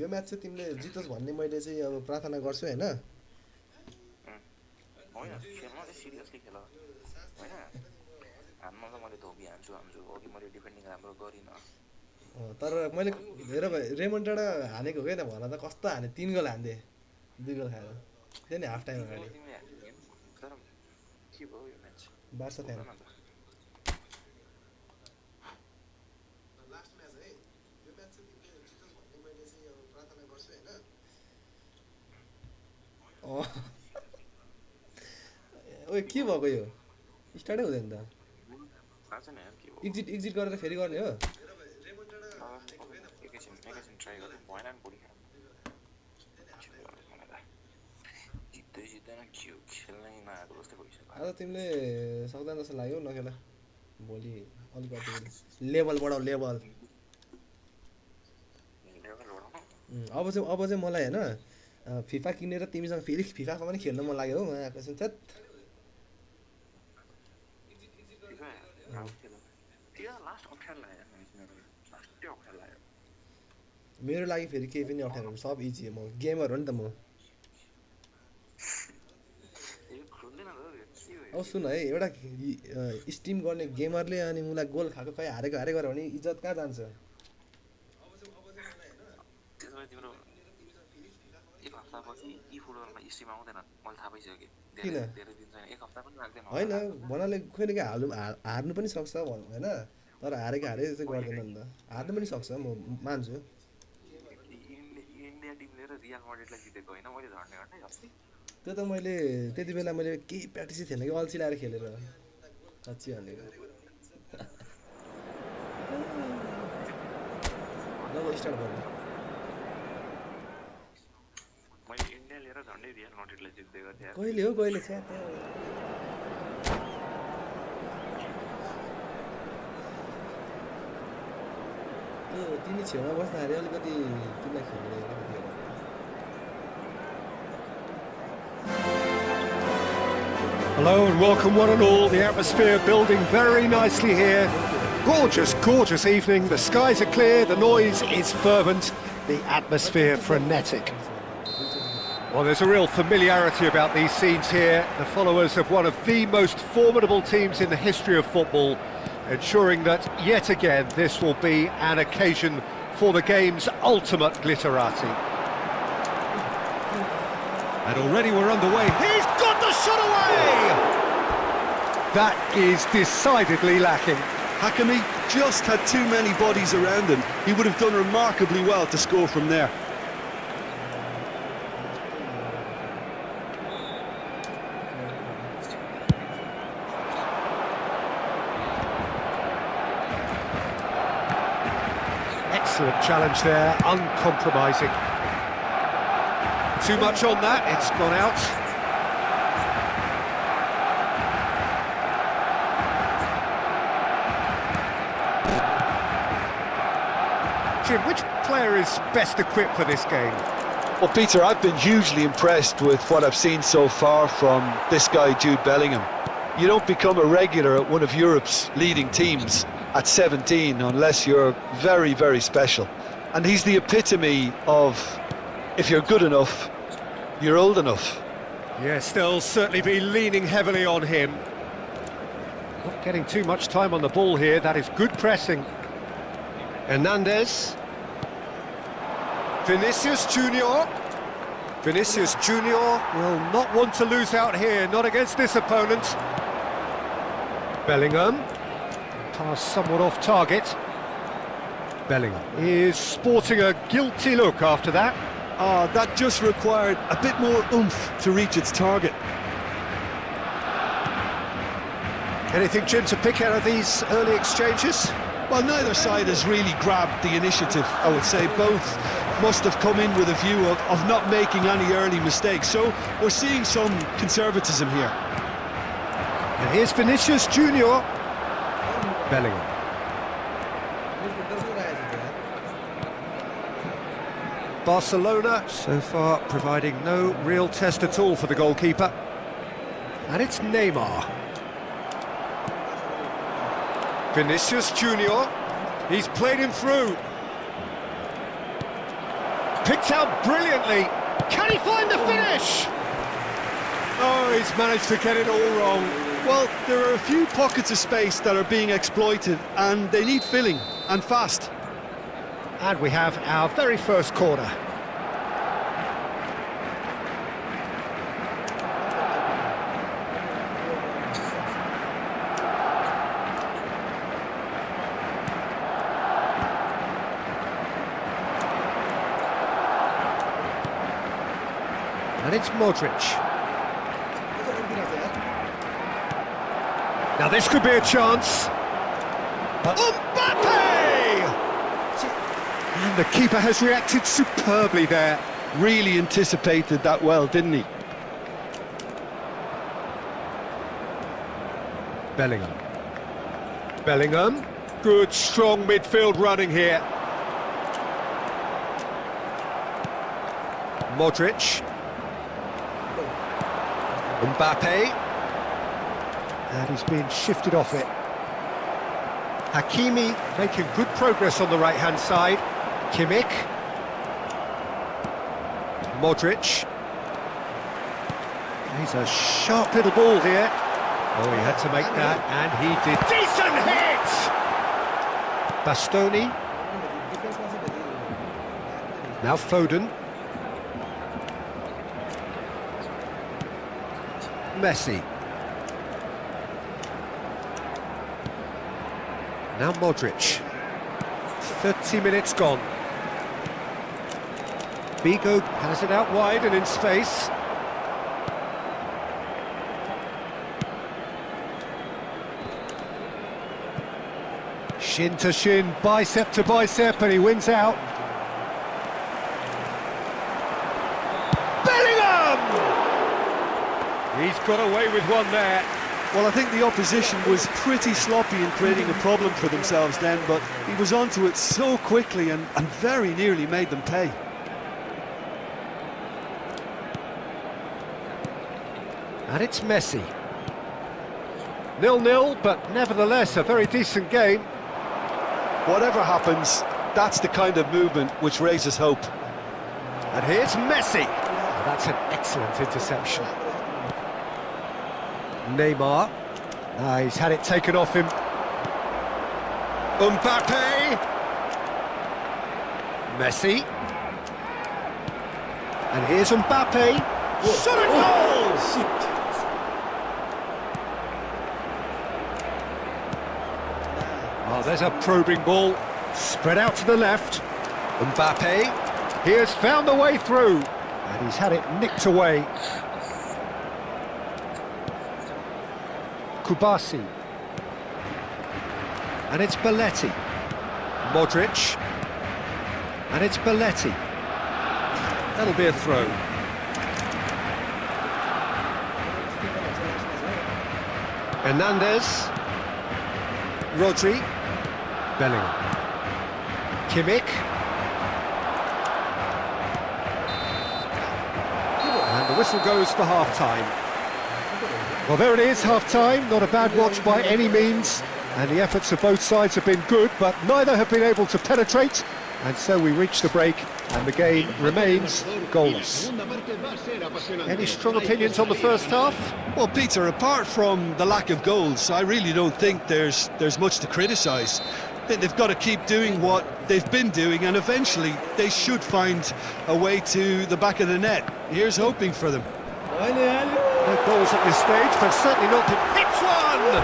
यो म्याच चाहिँ तिमीले जितोस् भन्ने मैले चाहिँ अब प्रार्थना गर्छु हैन होइन खेल्न चाहिँ सिरियसली खेल होइन हानमा त मैले धोबी हान्छु अघि मैले डिफेन्डिङ राम्रो गरिनँ तर मैले हेर भाइ रेमन्ड डाँडा हानेको होइन भन त कस्तो हाने 3 गोल हान्दे 2 गोल खाएर त्यही नि हाफ टाइम अगाडि तर के भयो यो म्याच बार्सा फ्यान ओए के भएको यो स्टार्टै हुँदैन त एक्जिट गरेर फेरि गर्ने हो एकैछिन ट्राई गर्नु भएन नि भोलि जित्दैन खेल्नै नआएको जस्तै भइसक्यो आज तिमीले सक्दैन जस्तो लाग्यो नखेल भोलि अलिकति लेभल बढाऊ लेभल अब चाहिँ मलाई हैन फिफा किनेर तिमीसँग फेरि फिफामा पनि खेल्न मन लाग्यो हो म आएको छु मेरो लागि फेरि केही पनि अप्ठ्यारो सब इजी हो म गेमर हो नि त म अब सुन है एउटा स्ट्रिम गर्ने गेमरले अनि मलाई गोल खाएको खै हारेको गरेर भने इज्जत कहाँ जान्छ होइन भन्नाले कहिले काहीँ हार्नु पनि सक्छ होइन तर हारेको हारे चाहिँ गर्दैन नि त हार्नु पनि सक्छ म मान्छु त्यो त मैले त्यति बेला मैले केही प्र्याक्टिसै थिएन कि अल्छी लाएर खेलेर साँच्ची भनेको ल स्टार्ट गर्नु कहिले हो कहिले छ तिमी छेउमा बस्दाखेरि अलिकति तिमीलाई खेल्ने Hello and welcome one and all. The atmosphere building very nicely here. Gorgeous evening. The skies are clear, the noise is fervent, the atmosphere frenetic. Well, there's a real familiarity about these scenes here. The followers of one of the most formidable teams in the history of football, ensuring that yet again this will be an occasion for the game's ultimate glitterati. And already we're underway. He's got the shot away! That is decidedly lacking. Hakimi just had too many bodies around him. He would have done remarkably well to score from there. Excellent challenge there, uncompromising. Too much on that, it's gone out. Jim, which player is best equipped for this game? Well, Peter, I've been hugely impressed with what I've seen so far from this guy, Jude Bellingham. You don't become a regular at one of Europe's leading teams at 17 unless you're very, very special. And he's the epitome of, if you're good enough, you're old enough. Yes, they'll certainly be leaning heavily on him. Not getting too much time on the ball here. That is good pressing. Hernandez. Vinicius Junior. Vinicius Junior will not want to lose out here, not against this opponent. Bellingham. Pass somewhat off target. Bellingham is sporting a guilty look after that. That just required a bit more oomph to reach its target. Anything, Jim, to pick out of these early exchanges? Well, neither side has really grabbed the initiative, I would say. Both must have come in with a view of not making any early mistakes. So we're seeing some conservatism here. And here's Vinicius Junior. Bellingham. Barcelona so far providing no real test at all for the goalkeeper. And it's Neymar. Vinicius Junior. He's played him through. Picked out brilliantly. Can he find the finish? Oh, he's managed to get it all wrong. Well, there are a few pockets of space that are being exploited, and they need filling, and fast. And we have our very first corner. And it's Modric. Now this could be a chance. Mbappe! And the keeper has reacted superbly there. Really anticipated that well, didn't he? Bellingham. Bellingham. Good, strong midfield running here. Modric. Mbappe. And he's being shifted off it. Hakimi making good progress on the right-hand side. Kimmich. Modric. He's a sharp little ball here. Oh, he had to make that, and he did. Decent hit! Bastoni. Now Foden. Messi. Now Modric. 30 minutes gone. Bigo has it out wide and in space. Shin to shin, bicep to bicep, and he wins out. Bellingham! He's got away with one there. Well, I think the opposition was pretty sloppy in creating a problem for themselves then, but he was onto it so quickly and very nearly made them pay. And it's Messi. 0-0, but nevertheless a very decent game. Whatever happens, that's the kind of movement which raises hope. And here's Messi. Oh, that's an excellent interception. Neymar. He's had it taken off him. Mbappe. Messi. And here's Mbappe. Shot and goal! Oh, there's a probing ball. Spread out to the left. Mbappe. He has found the way through. And he's had it nicked away. Kubasi. And it's Belletti. Modric. And it's Belletti. That'll be a throw. Hernandez. Rodri. Bellingham. Kimmich. whistle goes for half-time. Well, there it is, half-time. Not a bad watch by any means. And the efforts of both sides have been good, but neither have been able to penetrate. And so we reach the break, and the game remains goalless. Any strong opinions on the first half? Well, Peter, apart from the lack of goals, I really don't think there's much to criticise. They've got to keep doing what they've been doing, and eventually they should find a way to the back of the net. Here's hoping for them. No goals at this stage, but certainly not. Hits one!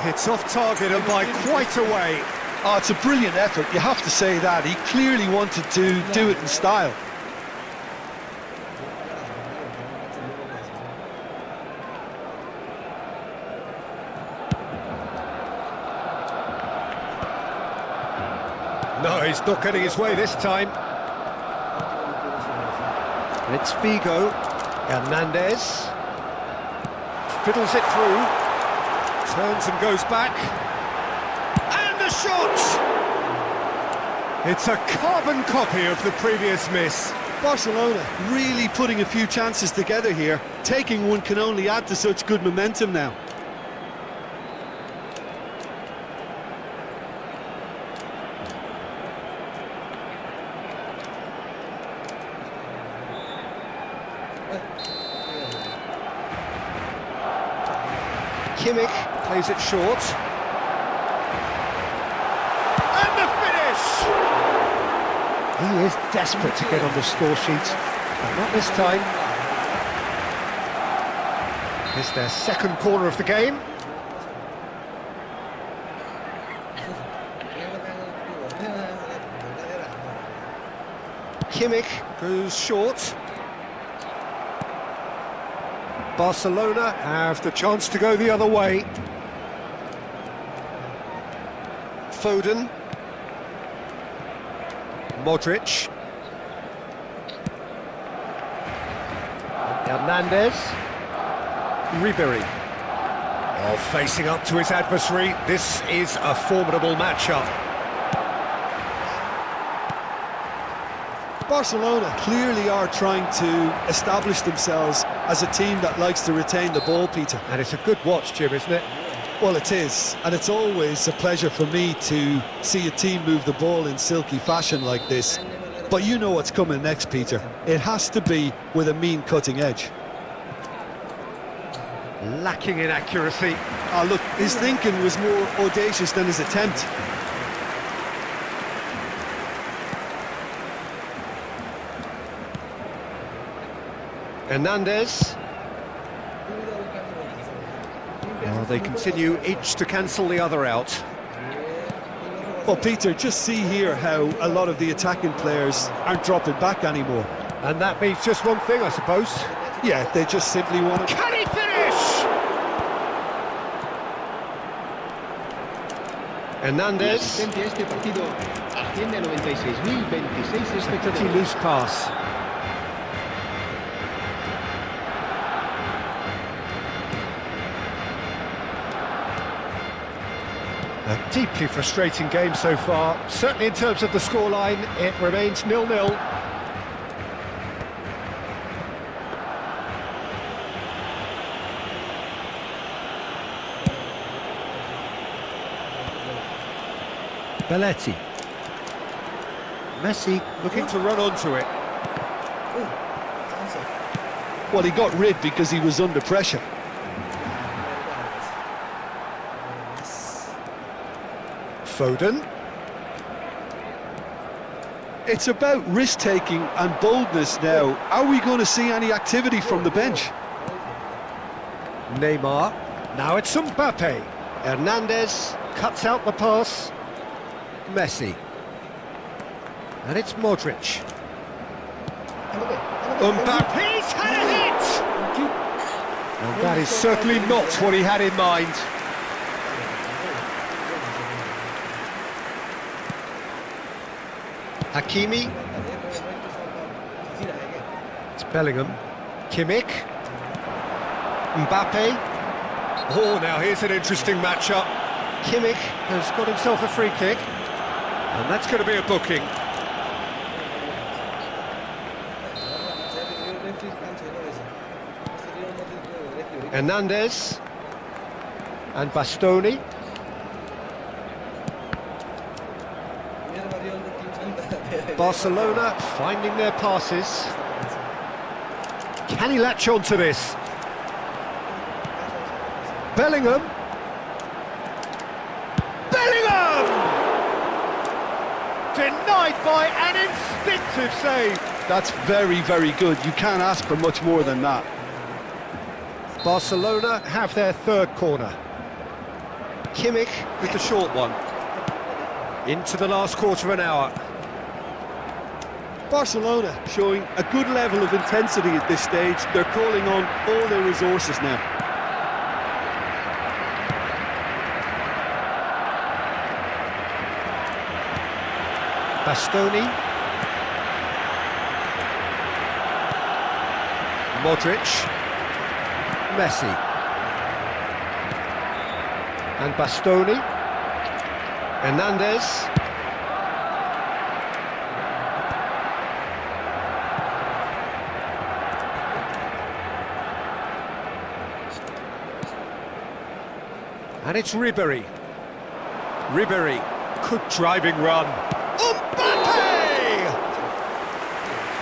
It's off target and by quite a way. Oh, it's a brilliant effort, you have to say that. He clearly wanted to do it in style. No, he's not getting his way this time. It's Figo. Hernandez. Fiddles it through. Turns and goes back. And the shot! It's a carbon copy of the previous miss. Barcelona really putting a few chances together here. Taking one can only add to such good momentum now. Kimmich plays it short. And the finish! He is desperate to get on the score sheet, but not this time. It's their second corner of the game. Kimmich goes short. Barcelona have the chance to go the other way. Foden. Modric. Hernandez. Ribery. Oh, facing up to his adversary. This is a formidable matchup. Barcelona clearly are trying to establish themselves as a team that likes to retain the ball, Peter. And it's a good watch, Jim, isn't it? Well, it is, and it's always a pleasure for me to see a team move the ball in silky fashion like this. But you know what's coming next, Peter. It has to be with a mean cutting edge. Lacking in accuracy. Oh, look, his thinking was more audacious than his attempt. Hernandez. Well, they continue each to cancel the other out. Well, Peter, just see here how a lot of the attacking players aren't dropping back anymore. And that means just one thing, I suppose. Yeah, they just simply want to... Can he finish? Hernandez. It's a pretty loose pass. A deeply frustrating game so far. Certainly in terms of the scoreline, it remains 0-0. Belletti. Messi looking to run onto it. Well, he got rid because he was under pressure. Foden. It's about risk-taking and boldness now. Are we going to see any activity from the bench? Neymar. Now it's Mbappe. Hernandez cuts out the pass. Messi. And it's Modric. Mbappe's had a hit! And that is certainly not what he had in mind. Hakimi. It's Bellingham. Kimmich. Mbappe. Oh, now here's an interesting matchup. Kimmich has got himself a free kick. And that's going to be a booking. Hernandez and Bastoni. Barcelona finding their passes. Can he latch on to this? Bellingham. Bellingham! Denied by an instinctive save. That's very, very good. You can't ask for much more than that. Barcelona have their third corner. Kimmich with the short one. Into the last quarter of an hour. Barcelona showing a good level of intensity at this stage. They're calling on all their resources now. Bastoni. Modric. Messi. And Bastoni. Hernandez. And it's Ribéry. Ribéry. Good driving run. Mbappe!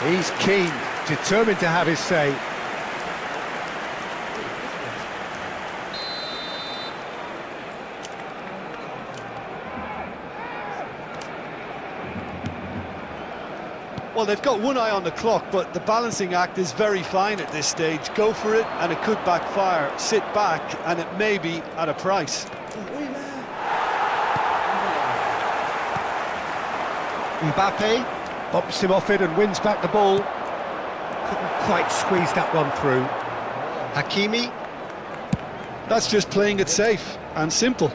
He's keen, determined to have his say. Well, they've got one eye on the clock, but the balancing act is very fine at this stage. Go for it, and it could backfire. Sit back, and it may be at a price. Mbappe bumps him off it and wins back the ball. Couldn't quite squeeze that one through. Hakimi. That's just playing it safe and simple.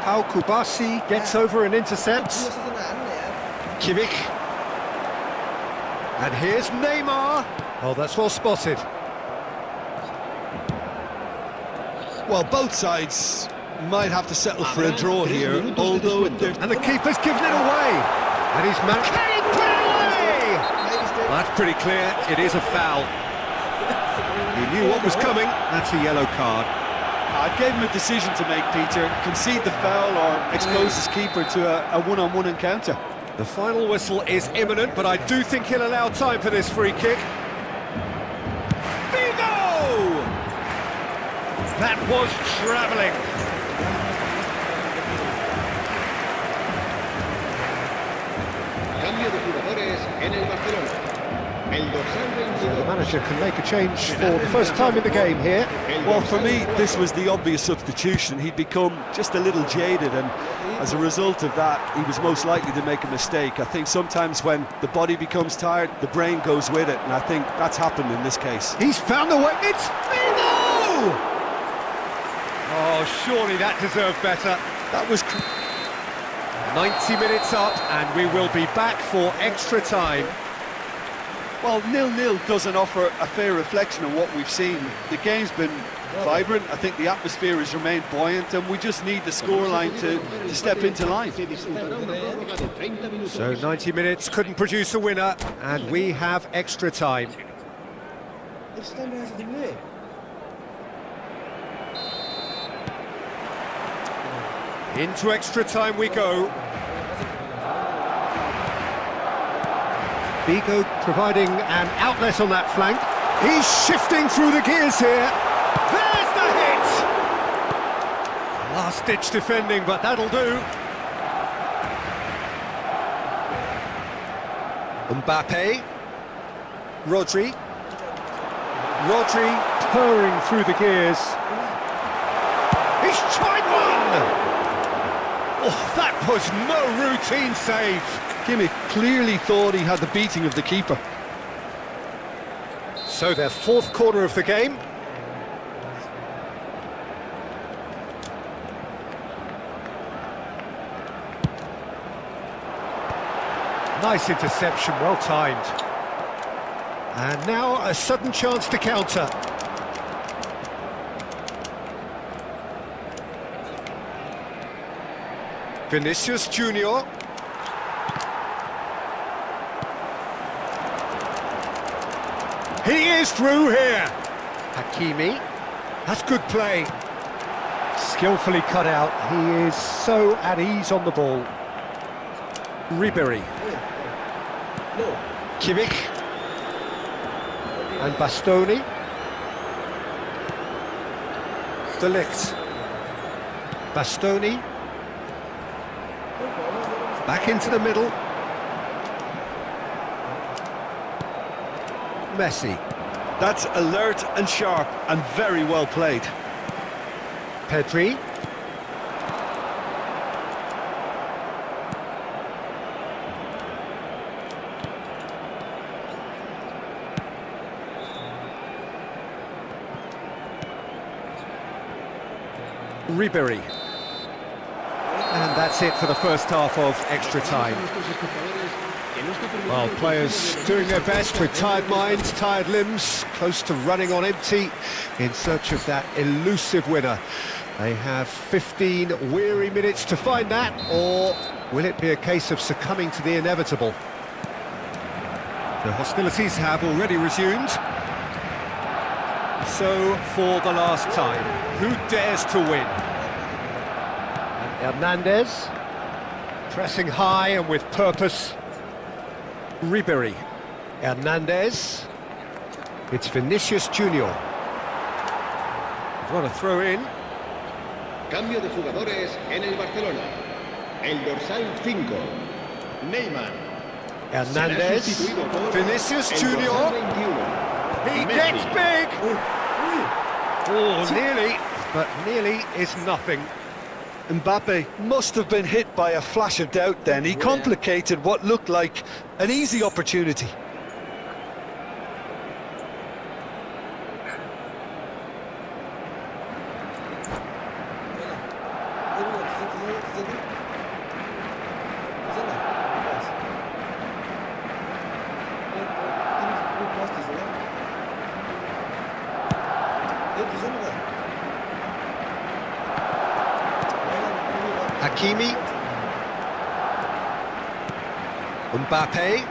Pau Kubasi gets over and intercepts. Kimmich. And here's Neymar. Oh, that's well spotted. Well, both sides might have to settle for a draw here, although... And the keeper's given it away. And he's managed... Can he put it away? Well, that's pretty clear. It is a foul. He knew what was coming. That's a yellow card. I gave him a decision to make, Peter. Concede the foul or expose his keeper to a one-on-one encounter. The final whistle is imminent, but I do think he'll allow time for this free kick. Figo! That was travelling. Cambio de jugadores en el Barcelona. El dorsal 22. The manager can make a change for the first time in the game here. Well, for me, this was the obvious substitution. He'd become just a little jaded, and as a result of that, he was most likely to make a mistake. I think sometimes when the body becomes tired, the brain goes with it, and I think that's happened in this case. He's found the way. It's Figo! Oh, surely that deserved better. That was... 90 minutes up, and we will be back for extra time. Well, 0-0 doesn't offer a fair reflection of what we've seen. The game's been vibrant. I think the atmosphere has remained buoyant, and we just need the scoreline to step into line. So 90 minutes couldn't produce a winner, and we have extra time. Into extra time we go. Figo providing an outlet on that flank. He's shifting through the gears here. There's the hit! Last-ditch defending, but that'll do. Mbappe. Rodri. Rodri purring through the gears. He's tried one! Oh, that was no routine save. Kimmich clearly thought he had the beating of the keeper. So their fourth corner of the game. Nice interception, well timed. And now a sudden chance to counter. Vinicius Junior. He is through here. Hakimi. That's good play. Skillfully cut out. He is so at ease on the ball. Ribéry. Kimmich. And Bastoni. De Ligt. Bastoni. Back into the middle. Messi. That's alert and sharp and very well played. Pedri. Ribéry. And that's it for the first half of extra time. Well, players doing their best with tired minds, tired limbs, close to running on empty in search of that elusive winner. They have 15 weary minutes to find that, or will it be a case of succumbing to the inevitable? The hostilities have already resumed. So, for the last time, who dares to win? And Hernandez, pressing high and with purpose. Ribéry. Hernandez. It's Vinicius Junior. What a throw in. Cambio de jugadores en el Barcelona. El dorsal 5, Neymar. Hernandez. Vinicius Junior. He gets big. Oh, nearly, but nearly is nothing. Mbappe must have been hit by a flash of doubt then. He complicated what looked like an easy opportunity. Hakimi. Mbappe.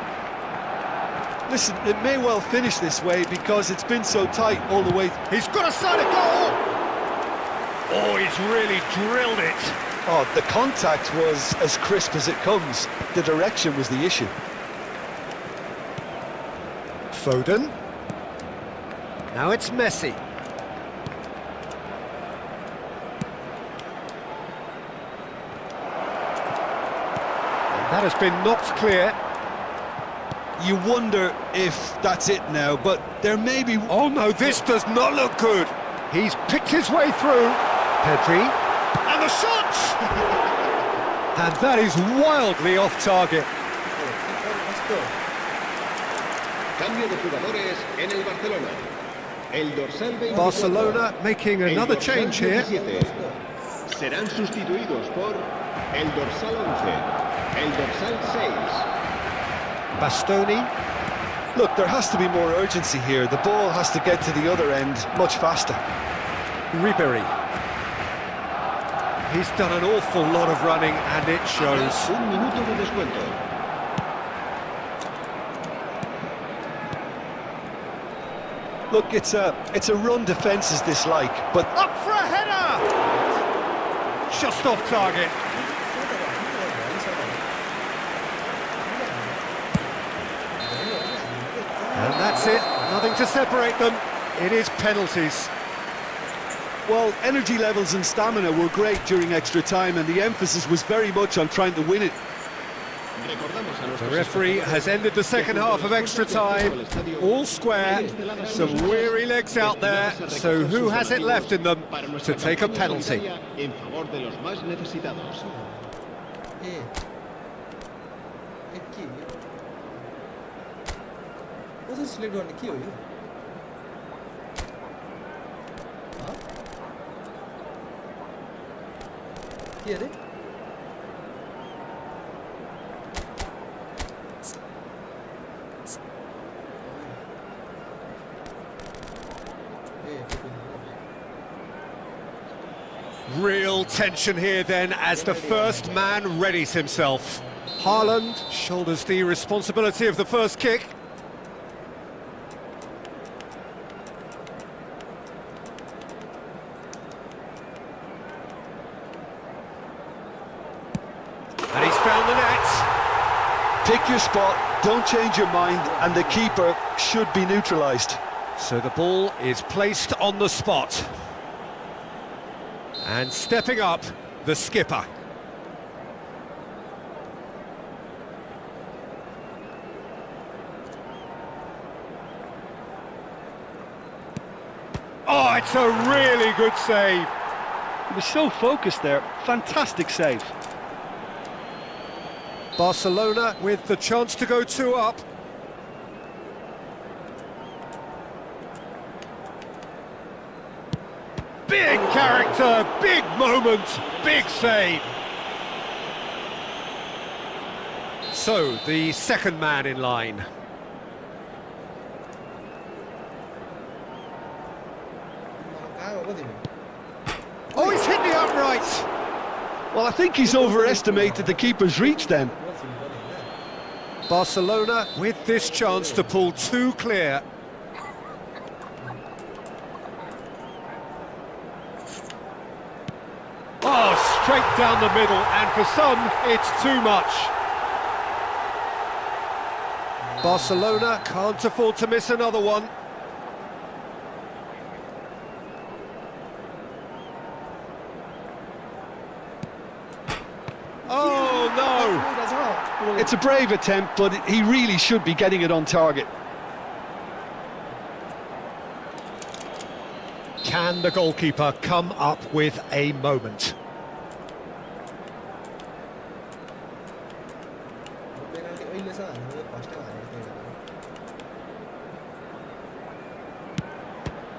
Listen, it may well finish this way because it's been so tight all the way. He's got a side of goal! Oh, he's really drilled it. Oh, the contact was as crisp as it comes. The direction was the issue. Foden. Now it's Messi. That has been knocked clear. You wonder if that's it now, but there may be... Oh no, this does not look good. He's picked his way through. Pedri. And the shot! And that is wildly off target. Cambio de jugadores en el Barcelona. El dorsal 24, Barcelona making another change here. Serán sustituidos por el dorsal 11. El dorsal 6. Bastoni. Look, there has to be more urgency here. The ball has to get to the other end much faster. Ribéry. He's done an awful lot of running and it shows. Un minuto de descuento. Look, it's a run defence is dislike, but... Up for a header! Just off target. And that's it, nothing to separate them. It is penalties. Well, energy levels and stamina were great during extra time, and the emphasis was very much on trying to win it. The referee has ended the second half of extra time. All square, some weary legs out there, so who has it left in them to take a penalty? Select गर्ने के हो यो के अरे Real tension here then as the first man readies himself. Haaland shoulders the responsibility of the first kick. Pick your spot, don't change your mind, and the keeper should be neutralised. So the ball is placed on the spot. And stepping up, the skipper. Oh, it's a really good save. He was so focused there, fantastic save. Barcelona with the chance to go 2 up. Big character, big moment, big save. So, the second man in line. Oh, he's hit the upright! Well, I think he's overestimated the keeper's reach then. Barcelona with this chance to pull 2 clear. Oh, straight down the middle, and for some, it's too much. Barcelona can't afford to miss another one. Oh, no! It's a brave attempt, but he really should be getting it on target. Can the goalkeeper come up with a moment?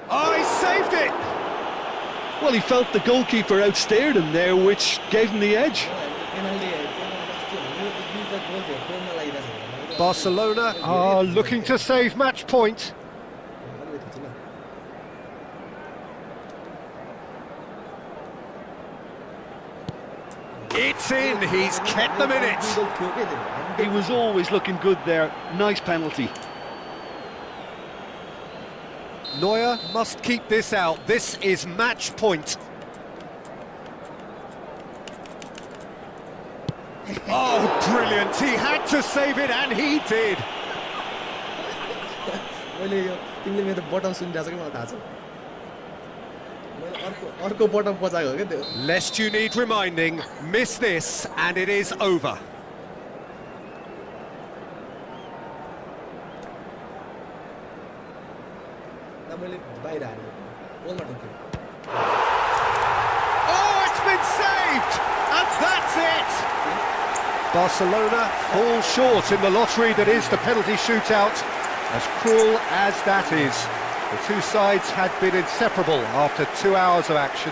Oh, he saved it! Well, he felt the goalkeeper outstared him there, which gave him the edge. Barcelona are looking to save match point. It's in, he's kept them in it. He was always looking good there, nice penalty. Neuer must keep this out, this is match point. Oh, brilliant, he had to save it and he did. Lest you need reminding, miss this and it is over. Oh, it's been saved! And that's it! Barcelona fall short in the lottery that is the penalty shootout. As cruel as that is, the two sides had been inseparable after 2 hours of action.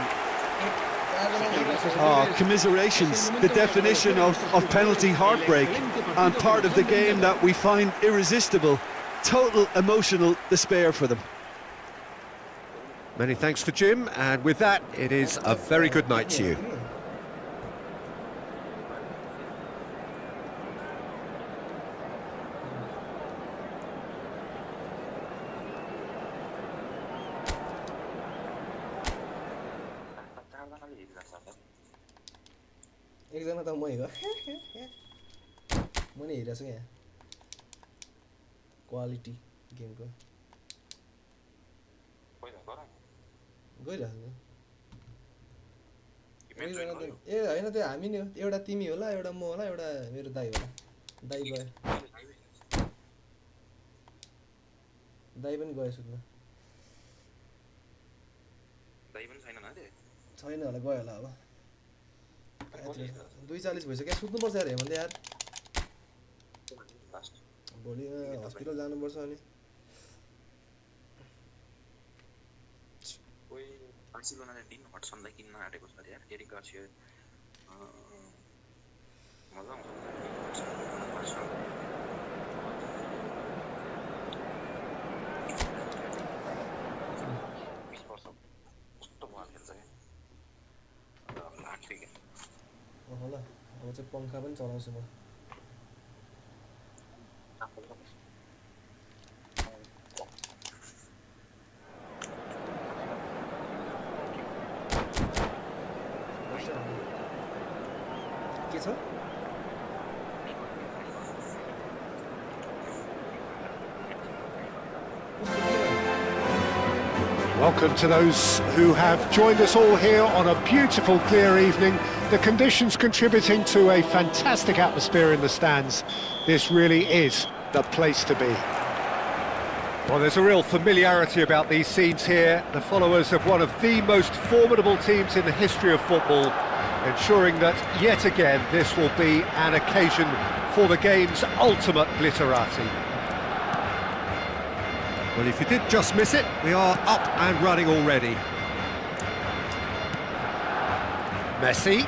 Commiserations, the definition of penalty heartbreak, and part of the game that we find irresistible. Total emotional despair for them. Many thanks to Jim, and with that, it is a very good night to you. एकजना त मै हो म नि हेरेको छु यहाँ quality गेमको गइरहेको ए होइन त्यो हामी नि हो एउटा तिमी होला एउटा म होला एउटा मेरो दाइ होला दाइ गयो दाइ पनि गयो सुत्न छैन होला गयो होला अब 2:40 भइसक्यो सुत्नुपर्छ यार हेमन्त यार भोलि हस्पिटल जानुपर्छ अनि बार्सिलोनाले डिन हटसनलाई किन्न आँटेको छ यार एरिक गार्सिया मजा आउँछ होला अब चाहिँ पंखा पनि चलाउँछु म के छ Welcome to those who have joined us all here on a beautiful, clear evening. The conditions contributing to a fantastic atmosphere in the stands. This really is the place to be. Well, there's a real familiarity about these scenes here. The followers of one of the most formidable teams in the history of football, ensuring that, yet again, this will be an occasion for the game's ultimate glitterati. Well, if you did just miss it, we are up and running already. Messi.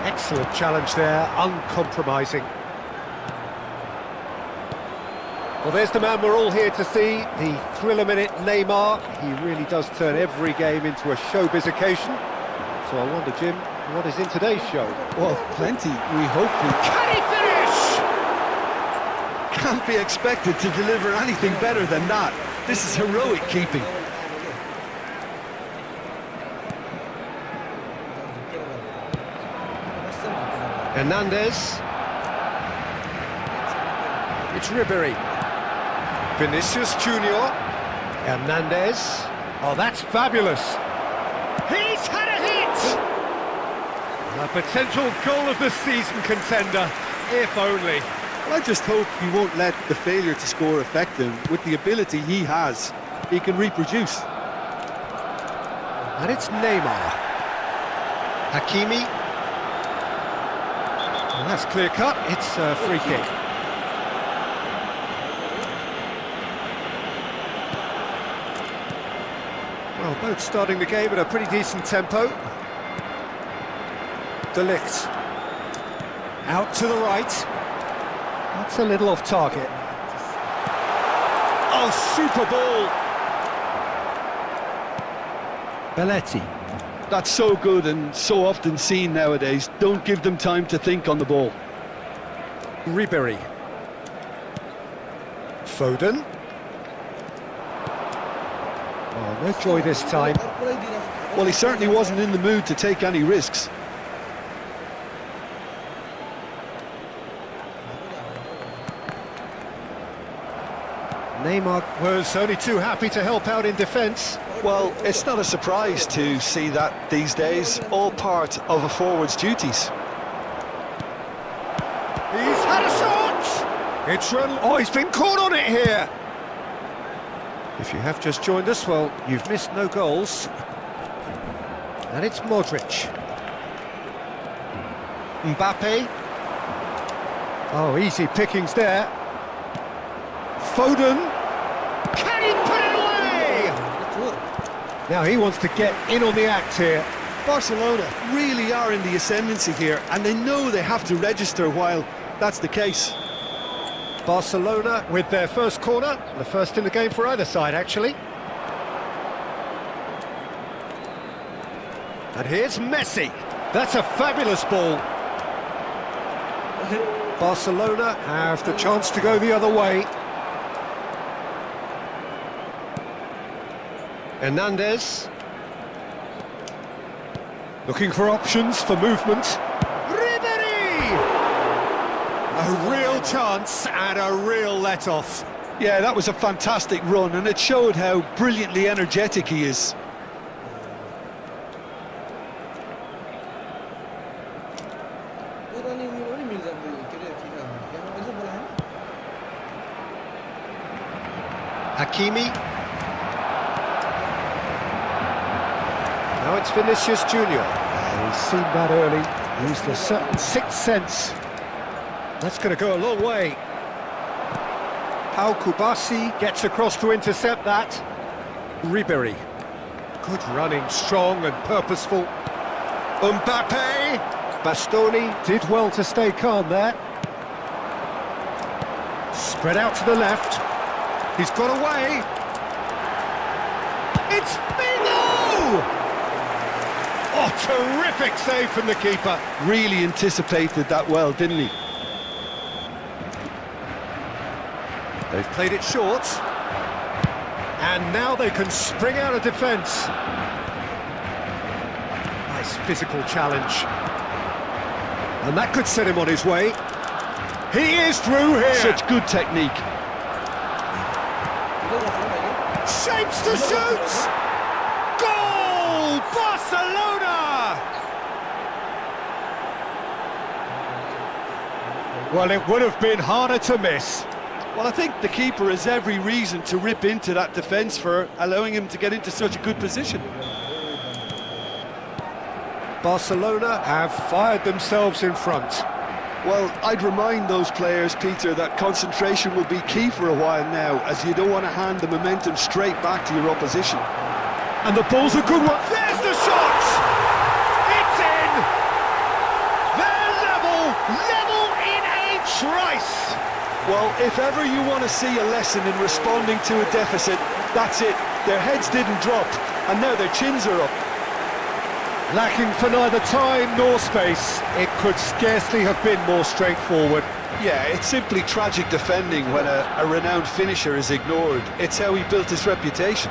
Excellent challenge there, uncompromising. Well, there's the man we're all here to see, the thriller-minute Neymar. He really does turn every game into a showbiz occasion. So I wonder, Jim, what is in today's show? Well, plenty. We hope we Can he finish? can't be expected to deliver anything better than that. This is heroic keeping. Hernandez. It's Ribéry. Vinicius Junior. Hernandez. Oh, that's fabulous. He's had a hit! A potential goal of the season contender, if only. Well, I just hope he won't let the failure to score affect him. With the ability he has, he can reproduce. And it's Neymar. Hakimi. Well, that's clear cut. It's a free kick. Well, both starting the game at a pretty decent tempo. De Ligt. Out to the right. That's a little off target. Oh, super ball! Belletti. That's so good and so often seen nowadays. Don't give them time to think on the ball. Ribéry. Foden. Oh, no joy this time. Well, he certainly wasn't in the mood to take any risks. Neymar was only too happy to help out in defence. Well, it's not a surprise to see that these days, all part of a forward's duties. He's had a shot! It's run. Oh, he's been caught on it here. If you have just joined us, well, you've missed no goals. And it's Modric. Mbappe. Oh, easy pickings there. Foden. Can he put it away? Now he wants to get in on the act here. Barcelona really are in the ascendancy here, and they know they have to register while that's the case. Barcelona with their first corner, the first in the game for either side, actually. And here's Messi. That's a fabulous ball. Barcelona have the chance to go the other way. Hernandez. Looking for options for movement. Ribéry! A real chance and a real let-off. Yeah, that was a fantastic run, and it showed how brilliantly energetic he is. Hakimi. Now it's Vinicius Junior. He's seen that early. Used a certain sixth sense. That's going to go a long way. Pau Kubasi gets across to intercept that. Ribéry. Good running, strong and purposeful. Mbappe. Bastoni did well to stay calm there. Spread out to the left. He's got away. It's Figo! Oh, terrific save from the keeper. Really anticipated that well, didn't he? They've played it short. And now they can spring out of defence. Nice physical challenge. And that could set him on his way. He is through here. Such good technique. Shapes to shoot! Goal! Barcelona! Well, it would have been harder to miss. Well, I think the keeper has every reason to rip into that defence for allowing him to get into such a good position. Barcelona have fired themselves in front. Well, I'd remind those players, Peter, that concentration will be key for a while now, as you don't want to hand the momentum straight back to your opposition. And the ball's a good one. There's the shot! It's in! They're level in a trice! Well, if ever you want to see a lesson in responding to a deficit, that's it. Their heads didn't drop, and now their chins are up. Lacking for neither time nor space, it could scarcely have been more straightforward. Yeah, it's simply tragic defending when a renowned finisher is ignored. It's how he built his reputation.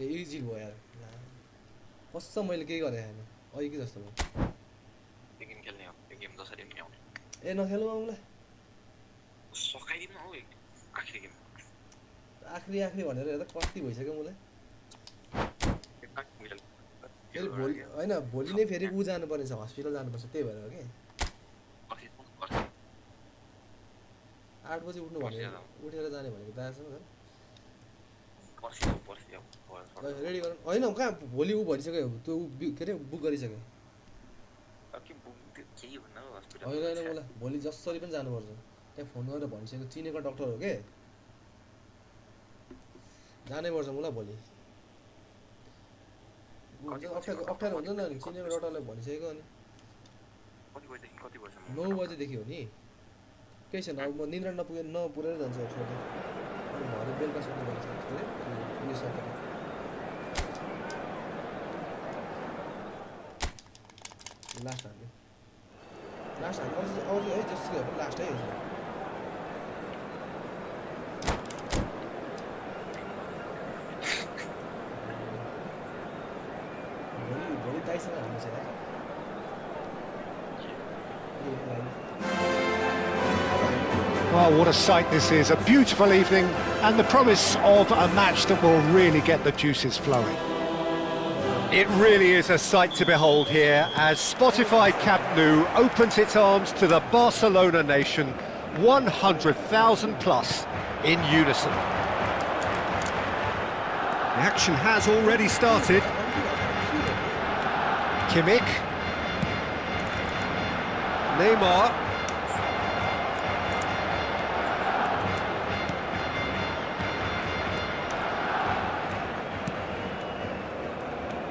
Easy भयो यार कस्तो मैले केही गरे हैन अघि के जस्तो भयो यो गेम खेल्ने हो यो गेम जसरी पनि आउने ए नखेलौ आउँला सकाइदिनु हो आखिरी गेम आखिरी भनेर हेर्दा कति भइसक्यो मलाई फेरि भोलि हैन भोलि नै फेरि उ जानु पर्ने छ हस्पिटल जानुपर्छ त्यही भएर हो के 8 बजे उठ्नु भने उठेर जाने भनेको दासँग रेडी गरौँ हैन कहाँ भोलि उ भनिसक्यो त्यो के अरे बुक गरिसक्यो होइन मलाई भोलि जसरी पनि जानुपर्छ त्यहाँ फोन गरेर भनिसक्यो चिनेको डाक्टर हो के जानै पर्छ मलाई भोलि अप्ठ्यारो हुन्छ नि चिनेको डाक्टरलाई भनिसकेको अनि 9 बजेदेखि हो नि केही छैन अब म निन्द्रा नपुरेर जान्छु अब छोड्दै अनि भरे बेलुका सुत्नु पर्छ लास्ट हान्यो आउँछ है जसको पनि लास्टै हुन्छ भोलि दाइसँग हान्नु छ यार Well, what a sight this is. A beautiful evening and the promise of a match that will really get the juices flowing. It really is a sight to behold here as Spotify Camp Nou opens its arms to the Barcelona nation, 100,000 plus in unison. The action has already started. Kimmich. Neymar.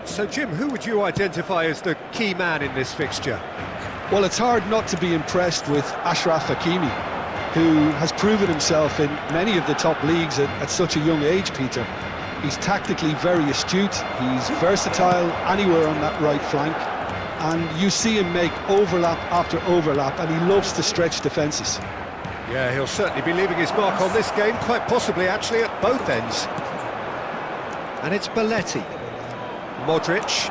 So, Jim, who would you identify as the key man in this fixture? Well, it's hard not to be impressed with Achraf Hakimi, who has proven himself in many of the top leagues at such a young age, Peter. He's tactically very astute, he's versatile anywhere on that right flank, and you see him make overlap after overlap, and he loves to stretch defences. Yeah, he'll certainly be leaving his mark on this game, quite possibly actually at both ends. And it's Belletti. Modric.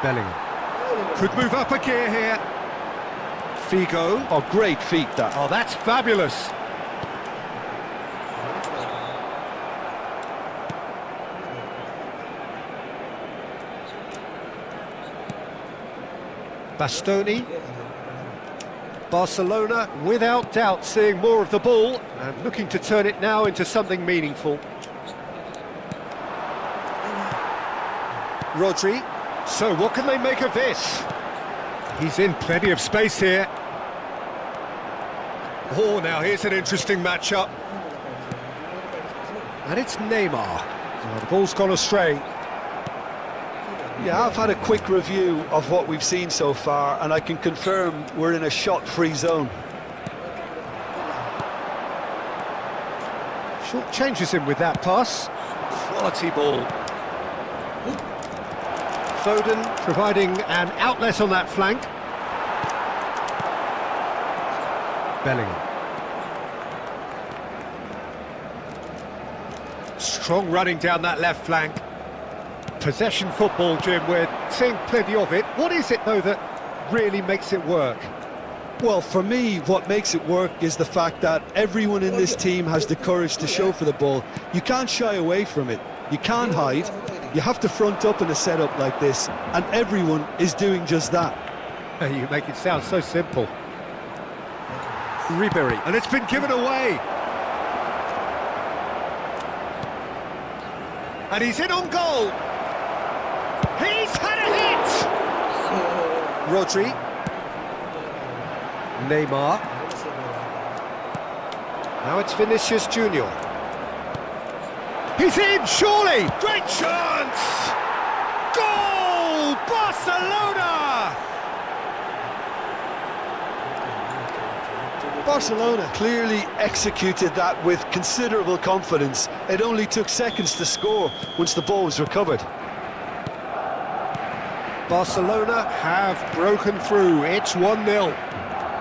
Bellingham. Could move up a gear here. Figo. Oh, great feat that. Oh, that's fabulous. Bastoni. Barcelona, without doubt, seeing more of the ball and looking to turn it now into something meaningful. Rodri. So what can they make of this? He's in plenty of space here. Oh, now here's an interesting matchup. And it's Neymar. Oh, the ball's gone astray. Yeah, I've had a quick review of what we've seen so far, and I can confirm we're in a shot-free zone. Short changes him with that pass. Quality ball. Foden providing an outlet on that flank. Bellingham. Strong running down that left flank. Possession football, Jim, we're seeing plenty of it. What is it, though, that really makes it work? Well, for me, what makes it work is the fact that everyone in this team has the courage to show for the ball. You can't shy away from it. You can't hide. You have to front up in a setup like this, and everyone is doing just that. You make it sound so simple. Ribery, and it's been given away. And he's in on goal. He's had a hit! Rodri. Neymar. Now it's Vinicius Junior. He's in, surely! Great chance! Goal! Barcelona! Barcelona clearly executed that with considerable confidence. It only took seconds to score once the ball was recovered. Barcelona have broken through. It's 1-0.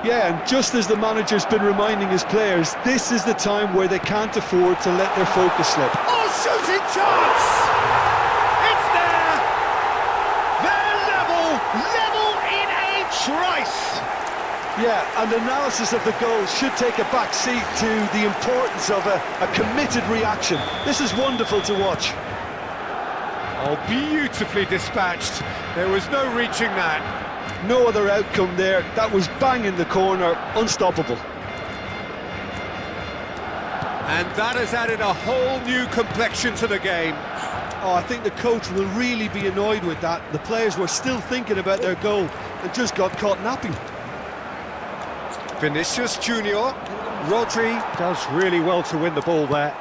Yeah, and just as the manager's been reminding his players, this is the time where they can't afford to let their focus slip. Oh, shooting chance! It's there! They're level in a trice! Yeah, and analysis of the goal should take a back seat to the importance of a committed reaction. This is wonderful to watch. Oh, beautifully dispatched. There was no reaching that. No other outcome there. That was bang in the corner, unstoppable. And that has added a whole new complexion to the game. Oh, I think the coach will really be annoyed with that. The players were still thinking about their goal and just got caught napping. Vinicius Junior. Rodri does really well to win the ball there.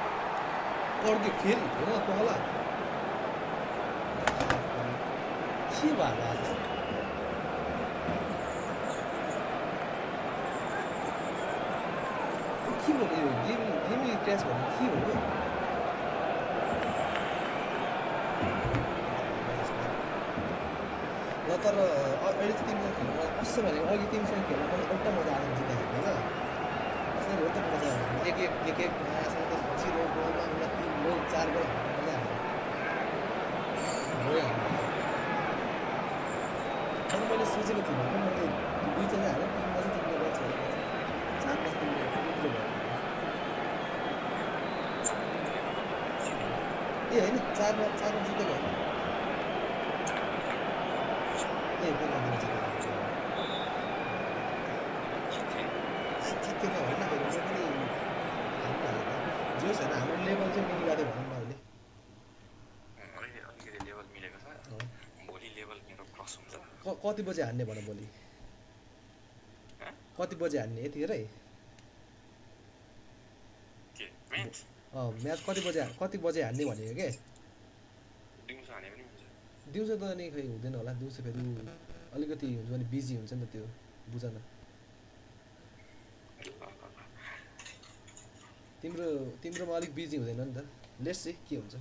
तर अहिले चाहिँ तिमीसँग खेल्नु कस्तो भने अघि तिमीसँग खेल्नु पनि एउटा मजा आउँछ जित्दाखेरि हैन कसरी हो त मजा एक आसँग त 0 गोलमा 3 गोल 4 गोल मजा आउँछ हो अनि मैले सोचेको थिएँ भने मैले दुईटा चाहिँ हाले टिममा चाहिँ तिमीले गर्छ चार पाँच तिमीले भयो ए हैन चारमा जितेको हैन कति बजे हान्ने भन भोलि कति बजे हान्ने यतिखेरै म्याच कति बजे हान्ने भनेको के दिउँसो त नि खै हुँदैन होला दिउँसो फेरि अलिकति हुन्छ भने बिजी हुन्छ नि त त्यो बुझन तिम्रोमा अलिक बिजी हुँदैन नि त लेट्स सी के हुन्छ